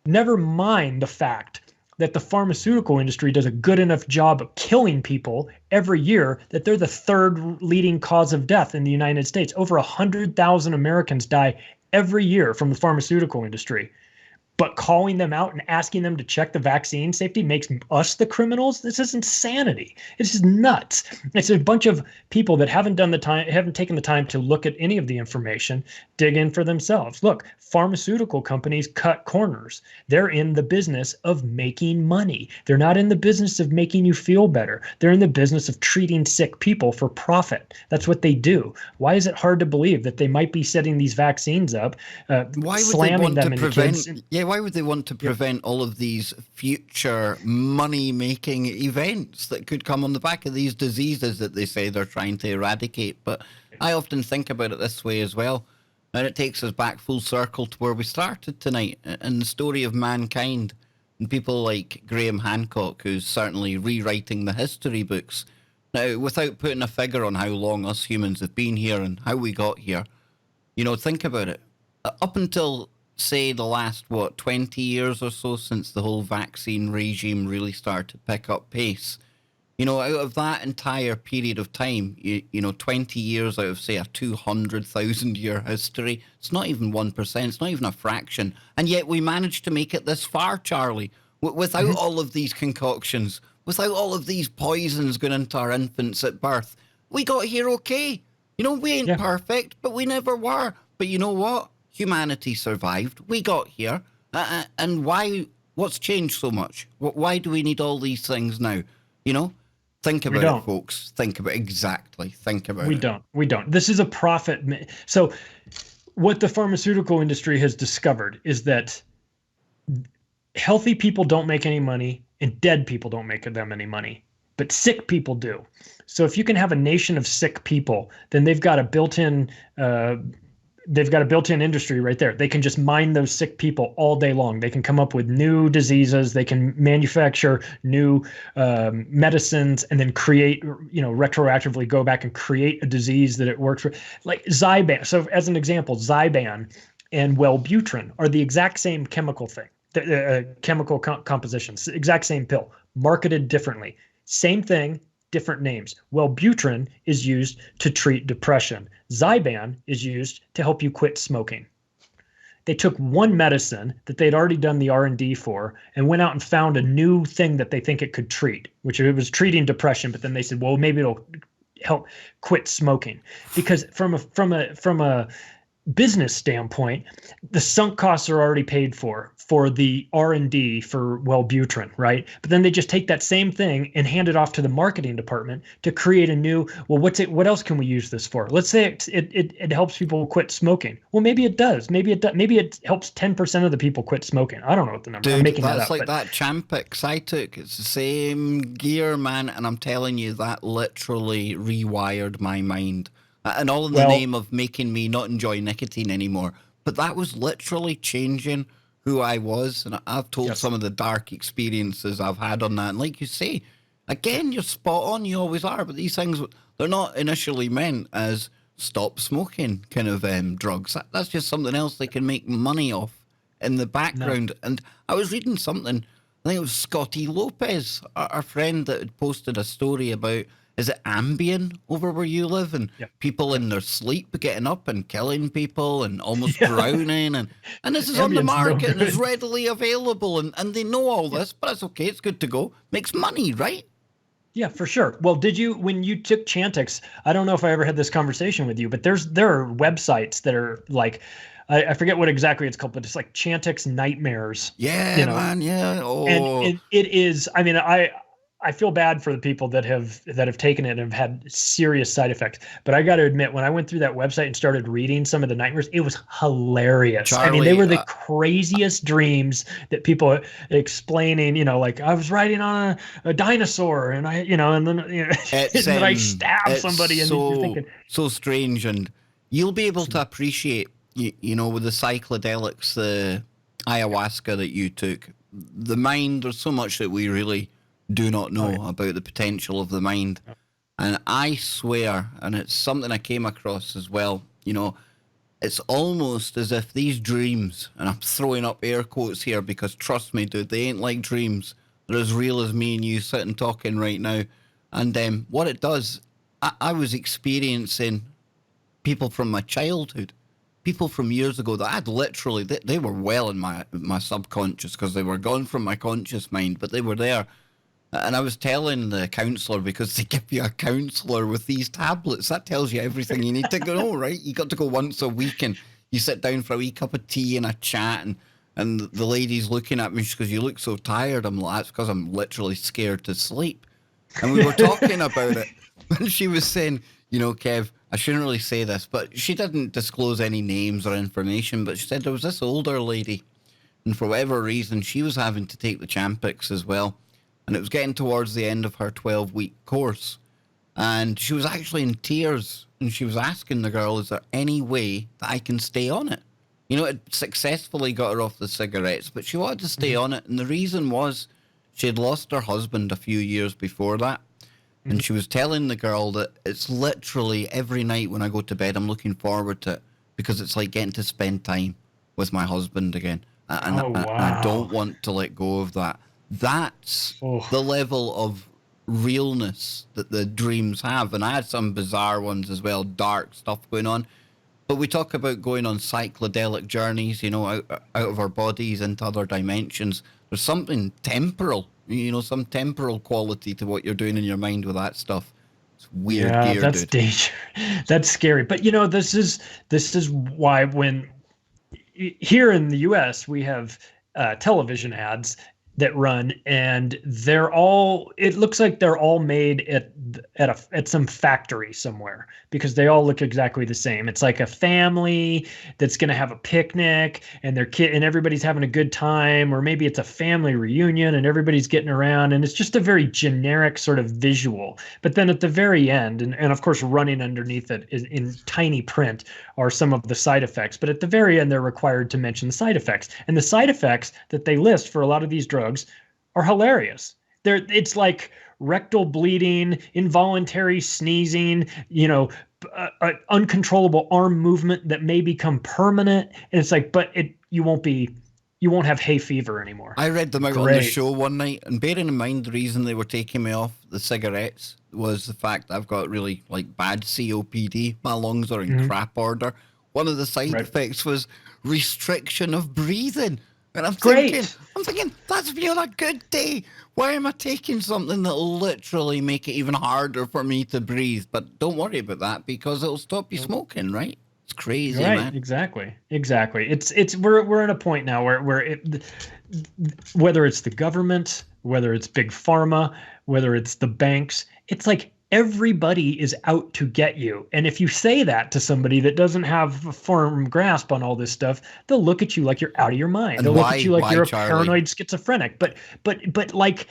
Never mind the fact that the pharmaceutical industry does a good enough job of killing people every year that they're the third leading cause of death in the United States. Over 100,000 Americans die every year from the pharmaceutical industry. But calling them out and asking them to check the vaccine safety makes us the criminals. This is insanity. It's just nuts. It's a bunch of people that haven't taken the time to look at any of the information, dig in for themselves. Look, pharmaceutical companies cut corners. They're in the business of making money. They're not in the business of making you feel better. They're in the business of treating sick people for profit. That's what they do. Why is it hard to believe that they might be setting these vaccines up, slamming them into kids? Why would they want to prevent all of these future money-making events that could come on the back of these diseases that they say they're trying to eradicate? But I often think about it this way as well, and it takes us back full circle to where we started tonight, and the story of mankind. and people like Graham Hancock, who's certainly rewriting the history books. Now, without putting a figure on how long us humans have been here and how we got here, think about it. Up until, say, the last, 20 years or so since the whole vaccine regime really started to pick up pace, out of that entire period of time, 20 years out of, say, a 200,000-year history, it's not even 1%, it's not even a fraction. And yet we managed to make it this far, Charlie, without all of these concoctions, without all of these poisons going into our infants at birth. We got here okay. We ain't perfect, but we never were. But you know what? Humanity survived. We got here. And why? What's changed so much? Why do we need all these things now? Think about it, folks. Think about it. Exactly. Think about it. We don't. This is a profit. So what the pharmaceutical industry has discovered is that healthy people don't make any money and dead people don't make them any money, but sick people do. So if you can have a nation of sick people, then they've got a built-in industry right there. They can just mine those sick people all day long. They can come up with new diseases. They can manufacture new medicines and then create, retroactively go back and create a disease that it works for. Like Zyban. So as an example, Zyban and Wellbutrin are the exact same chemical thing, chemical compositions, exact same pill, marketed differently. Same thing, different names. Wellbutrin is used to treat depression. Zyban is used to help you quit smoking. They took one medicine that they'd already done the R&D for and went out and found a new thing that they think it could treat, which it was treating depression. But then they said, well, maybe it'll help quit smoking. Because from a business standpoint, the sunk costs are already paid for the R&D for Wellbutrin, right? But then they just take that same thing and hand it off to the marketing department to create a new, well, what else can we use this for? Let's say it helps people quit smoking. Well, maybe it does. Maybe it helps 10% of the people quit smoking. I don't know what the number. Dude, I'm making that that's up. Like that Champix I took. It's the same gear, man, and I'm telling you, that literally rewired my mind. And all in the name of making me not enjoy nicotine anymore. But that was literally changing who I was. And I've told some of the dark experiences I've had on that. And like you say, again, you're spot on. You always are. But these things, they're not initially meant as stop smoking kind of drugs. That's just something else they can make money off in the background. No. And I was reading something, I think it was Scotty Lopez, our friend that had posted a story about, is it Ambien over where you live? And people in their sleep getting up and killing people and almost drowning. And this is Ambien's on the market and it's readily available. And they know all this, but it's okay. It's good to go. Makes money, right? Yeah, for sure. Well, when you took Chantix, I don't know if I ever had this conversation with you, but there are websites that are like, I forget what exactly it's called, but it's like Chantix Nightmares. Yeah, man. Yeah. Oh. And it is, I mean, I feel bad for the people that have taken it and have had serious side effects. But I got to admit, when I went through that website and started reading some of the nightmares, it was hilarious. Charlie, I mean, they were the craziest dreams that people explaining, like I was riding on a dinosaur and and then and then I stabbed somebody. And you're thinking, so strange. And you'll be able to appreciate, with the psychedelics, the ayahuasca that you took, the mind, there's so much that we really do not know about the potential of the mind. And I swear, and it's something I came across as well, it's almost as if these dreams, and I'm throwing up air quotes here because trust me, dude, they ain't like dreams. They're as real as me and you sitting talking right now. And what it does, I was experiencing people from my childhood, people from years ago that I'd literally, they were well in my subconscious because they were gone from my conscious mind, but they were there. And I was telling the counsellor, because they give you a counsellor with these tablets, that tells you everything you need to know, right? You got to go once a week and you sit down for a wee cup of tea and a chat, and the lady's looking at me, she goes, you look so tired. I'm like, that's because I'm literally scared to sleep. And we were talking about it, and she was saying, Kev, I shouldn't really say this, but she didn't disclose any names or information, but she said there was this older lady, and for whatever reason, she was having to take the Champix as well. And it was getting towards the end of her 12-week course. And she was actually in tears. And she was asking the girl, is there any way that I can stay on it? You know, it successfully got her off the cigarettes, but she wanted to stay on it. And the reason was she had lost her husband a few years before that. And she was telling the girl that it's literally every night when I go to bed, I'm looking forward to it because it's like getting to spend time with my husband again. And, and I don't want to let go of that. That's the level of realness that the dreams have. And I had some bizarre ones as well, dark stuff going on. But we talk about going on psychedelic journeys, you know, out of our bodies into other dimensions. There's something temporal, you know, some temporal quality to what you're doing in your mind with that stuff. It's weird gear, that's dude. danger. That's scary. But, you know, this is why when here in the US, we have television ads that run, and they're all, it looks like they're all made at some factory somewhere, because they all look exactly the same. It's like a family that's going to have a picnic, and their kid and everybody's having a good time, or maybe it's a family reunion and everybody's getting around, and it's just a very generic sort of visual. But then at the very end, and of course running underneath it is in tiny print are some of the side effects, but at the very end they're required to mention the side effects, and the side effects that they list for a lot of these drugs are hilarious. It's like rectal bleeding, involuntary sneezing, you know, uncontrollable arm movement that may become permanent. And it's like, but you won't have hay fever anymore. I read them out on the show one night, and bearing in mind the reason they were taking me off the cigarettes was the fact that I've got really like bad COPD. My lungs are in crap order. One of the side effects was restriction of breathing. And I'm thinking, that's been a good day. Why am I taking something that'll literally make it even harder for me to breathe? But don't worry about that, because it'll stop you smoking, right? It's crazy, man. Exactly. We're at a point now where whether it's the government, whether it's big pharma, whether it's the banks, it's like everybody is out to get you. And if you say that to somebody that doesn't have a firm grasp on all this stuff, they'll look at you like you're out of your mind. They'll look at you like you're a paranoid schizophrenic. But like,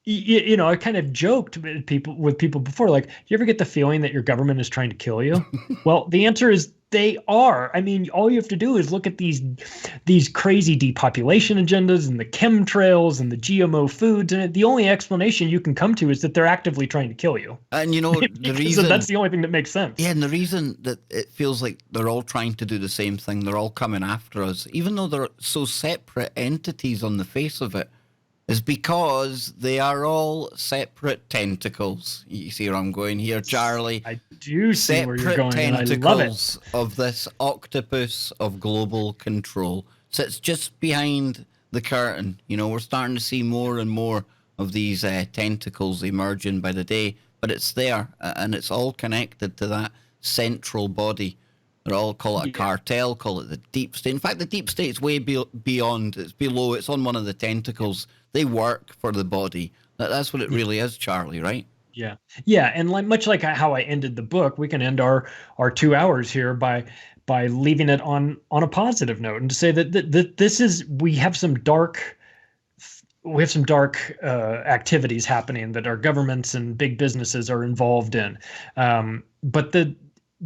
you know, I kind of joked with people before, like, do you ever get the feeling that your government is trying to kill you? Well, the answer is they are. I mean, all you have to do is look at these crazy depopulation agendas and the chemtrails and the GMO foods, and the only explanation you can come to is that they're actively trying to kill you. And you know, the reason that's the only thing that makes sense. Yeah, and the reason that it feels like they're all trying to do the same thing, they're all coming after us, even though they're so separate entities on the face of it, is because they are all separate tentacles. You see where I'm going here, Charlie? I do see where you're going, and I love it. Tentacles of this octopus of global control. So it's just behind the curtain. You know, we're starting to see more and more of these tentacles emerging by the day, but it's there, and it's all connected to that central body. They all call it a cartel, call it the deep state. In fact, the deep state's way beyond. It's below. It's on one of the tentacles. They work for the body. That's what it really is, Charlie, right? Yeah. Yeah. And much like how I ended the book, we can end our 2 hours here by leaving it on a positive note, and to say that this is, we have some dark activities happening that our governments and big businesses are involved in. But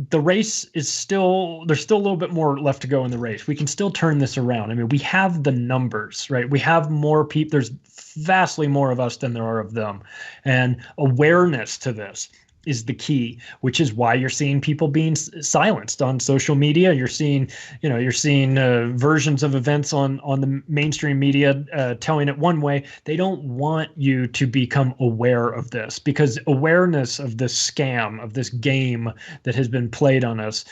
the race is there's still a little bit more left to go in the race. We can still turn this around. I mean, we have the numbers, right? We have more people. There's vastly more of us than there are of them. And awareness to this is the key, which is why you're seeing people being silenced on social media. You're seeing versions of events on the mainstream media telling it one way. They don't want you to become aware of this, because awareness of this scam, of this game that has been played on us,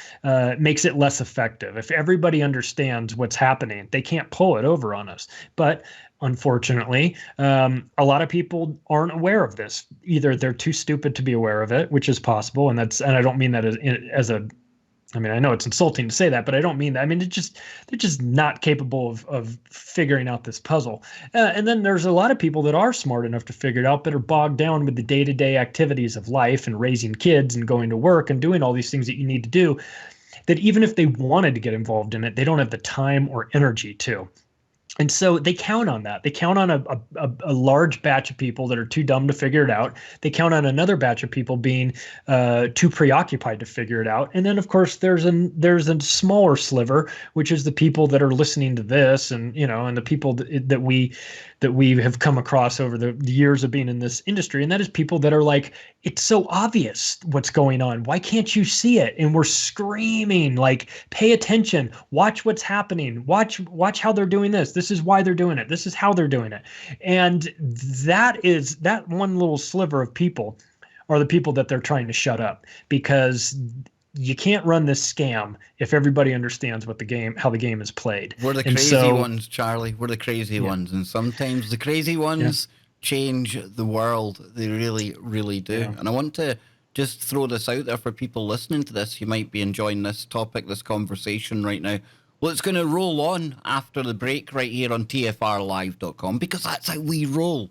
makes it less effective. If everybody understands what's happening, they can't pull it over on us. But unfortunately, a lot of people aren't aware of this. Either they're too stupid to be aware of it, which is possible, and I don't mean that as a. I mean, I know it's insulting to say that, but I don't mean that. I mean, they're just not capable of figuring out this puzzle. And then there's a lot of people that are smart enough to figure it out, but are bogged down with the day-to-day activities of life and raising kids and going to work and doing all these things that you need to do, that even if they wanted to get involved in it, they don't have the time or energy to. And so they count on that. They count on a large batch of people that are too dumb to figure it out. They count on another batch of people being too preoccupied to figure it out. And then, of course, there's a smaller sliver, which is the people that are listening to this, and and the people that we have come across over the years of being in this industry. And that is people that are like, it's so obvious what's going on. Why can't you see it? And we're screaming like, pay attention, watch what's happening, watch how they're doing this. This is why they're doing it. This is how they're doing it. And that one little sliver of people are the people that they're trying to shut up, because you can't run this scam if everybody understands how the game is played. We're the crazy ones, Charlie. We're the crazy ones. And sometimes the crazy ones change the world. They really, really do. Yeah. And I want to just throw this out there for people listening to this. You might be enjoying this topic, this conversation right now. Well, it's going to roll on after the break right here on TFRlive.com, because that's how we roll.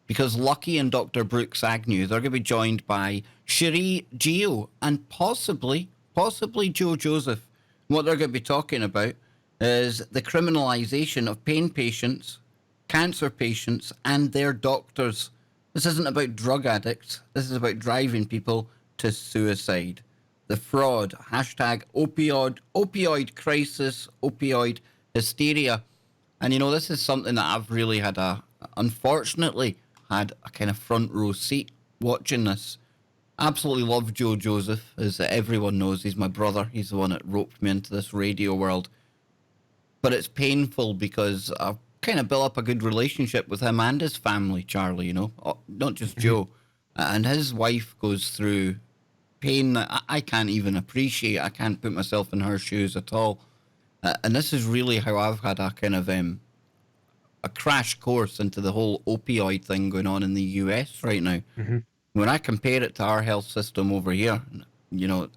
Because Lucky and Dr. Brooks Agnew, they're going to be joined by Cherie Geo and possibly Joe Joseph. What they're going to be talking about is the criminalization of pain patients, cancer patients, and their doctors. This isn't about drug addicts. This is about driving people to suicide. The fraud, hashtag opioid crisis, opioid hysteria. And this is something that I've really unfortunately had a kind of front row seat watching this. Absolutely love Joe Joseph, as everyone knows. He's my brother. He's the one that roped me into this radio world. But it's painful because I've kind of built up a good relationship with him and his family, Charlie, not just Joe. And his wife goes through pain that I can't even appreciate. I can't put myself in her shoes at all. And this is really how I've had a kind of a crash course into the whole opioid thing going on in the US right now. Mm-hmm. When I compare it to our health system over here,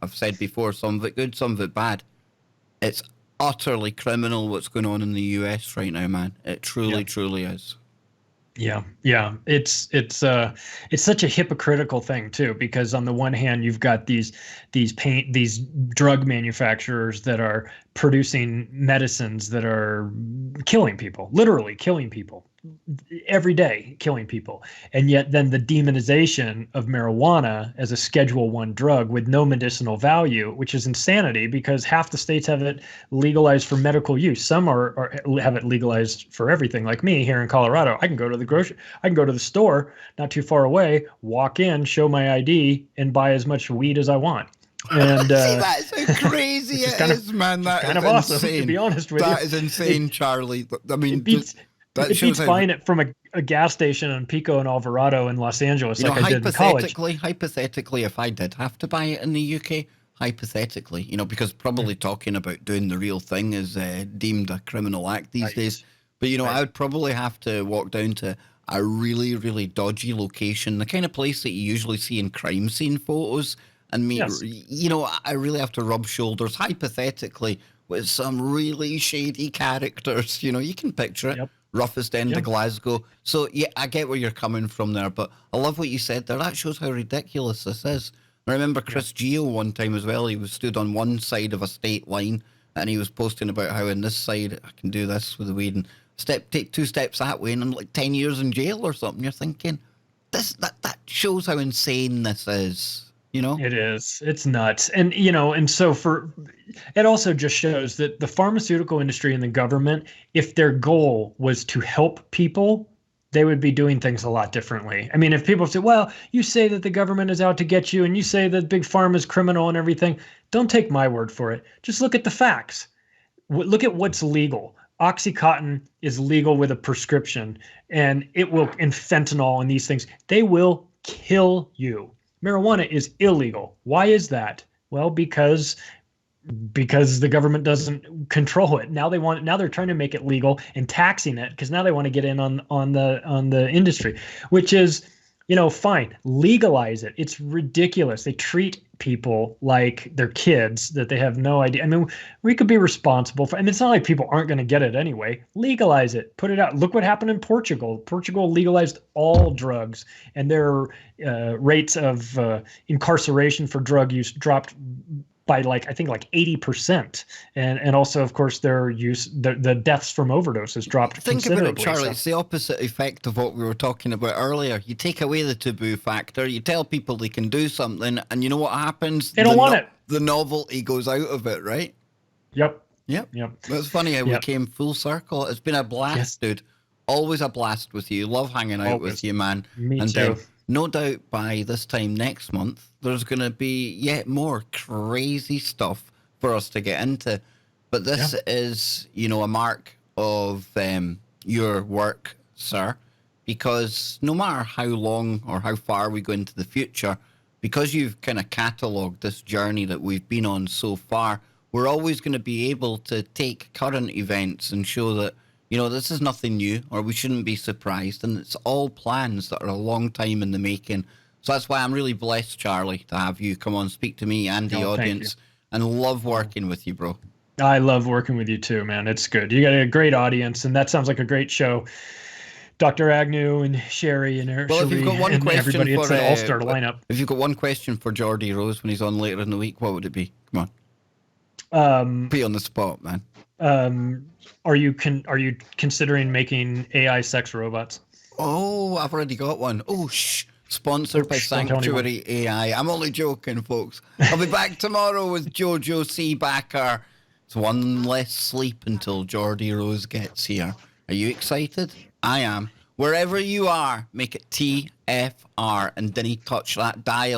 I've said before, some of it good, some of it bad. It's utterly criminal what's going on in the US right now, man. It truly, truly is. Yeah. It's such a hypocritical thing too, because on the one hand, you've got these drug manufacturers that are producing medicines that are killing people, literally killing people every day, killing people. And yet then the demonization of marijuana as a Schedule I drug with no medicinal value, which is insanity, because half the states have it legalized for medical use. Some have it legalized for everything. Like me here in Colorado, I can go to the store not too far away, walk in, show my ID, and buy as much weed as I want. And that's how crazy it is, man. That is kind of awesome, to be honest with you. That is insane, Charlie. I mean, it beats buying it from a gas station in Pico and Alvarado in Los Angeles, like I did in college. Hypothetically, if I did have to buy it in the UK, hypothetically, because probably talking about doing the real thing is deemed a criminal act these days. But, I would probably have to walk down to a really, really dodgy location, the kind of place that you usually see in crime scene photos, and meet, I really have to rub shoulders, hypothetically, with some really shady characters. You can picture it. Yep. Roughest end of Glasgow. So, yeah, I get where you're coming from there, but I love what you said there. That shows how ridiculous this is. I remember Chris Geo one time as well. He was stood on one side of a state line, and he was posting about how in this side, I can do this with the weed, and take 2 steps that way, and I'm like 10 years in jail or something. You're thinking, that shows how insane this is. It is. It's nuts. And, and so it also just shows that the pharmaceutical industry and the government, if their goal was to help people, they would be doing things a lot differently. I mean, if people say, well, you say that the government is out to get you and you say that big pharma is criminal and everything, don't take my word for it. Just look at the facts. Look at what's legal. Oxycontin is legal with a prescription, and fentanyl and these things, they will kill you. Marijuana is illegal. Why is that? Well, because the government doesn't control it. Now they're trying to make it legal and taxing it, because now they want to get in on the industry, which is, fine. Legalize it. It's ridiculous. They treat people like they're kids that they have no idea. I mean, we could be responsible for. I mean, it's not like people aren't going to get it anyway. Legalize it. Put it out. Look what happened in Portugal. Portugal legalized all drugs, and their rates of incarceration for drug use dropped by like, I think like 80%. And also, of course, the deaths from overdoses dropped considerably. Think about it, Charlie. It's the opposite effect of what we were talking about earlier. You take away the taboo factor, you tell people they can do something, and you know what happens? They don't want it. The novelty goes out of it, right? Yep. It's funny how we came full circle. It's been a blast, dude. Always a blast with you. Love hanging out with you, man. Me too. No doubt by this time next month, there's going to be yet more crazy stuff for us to get into. But this is, a mark of your work, sir, because no matter how long or how far we go into the future, because you've kind of catalogued this journey that we've been on so far, we're always going to be able to take current events and show that, this is nothing new, or we shouldn't be surprised. And it's all plans that are a long time in the making. So that's why I'm really blessed, Charlie, to have you come on, speak to me and the audience, and love working with you, bro. I love working with you too, man. It's good. You got a great audience, and that sounds like a great show. Dr. Agnew and Sherry and if you've got one question everybody, it's an all-star lineup. If you've got one question for Geordie Rose when he's on later in the week, what would it be? Come on. Put you on the spot, man. Are you considering making AI sex robots? Oh, I've already got one. Oh, sponsored by Sanctuary AI. I'm only joking, folks. I'll be back tomorrow with Jojo C. Backer. It's one less sleep until Geordie Rose gets here. Are you excited? I am. Wherever you are, make it TFR and then touch that dial.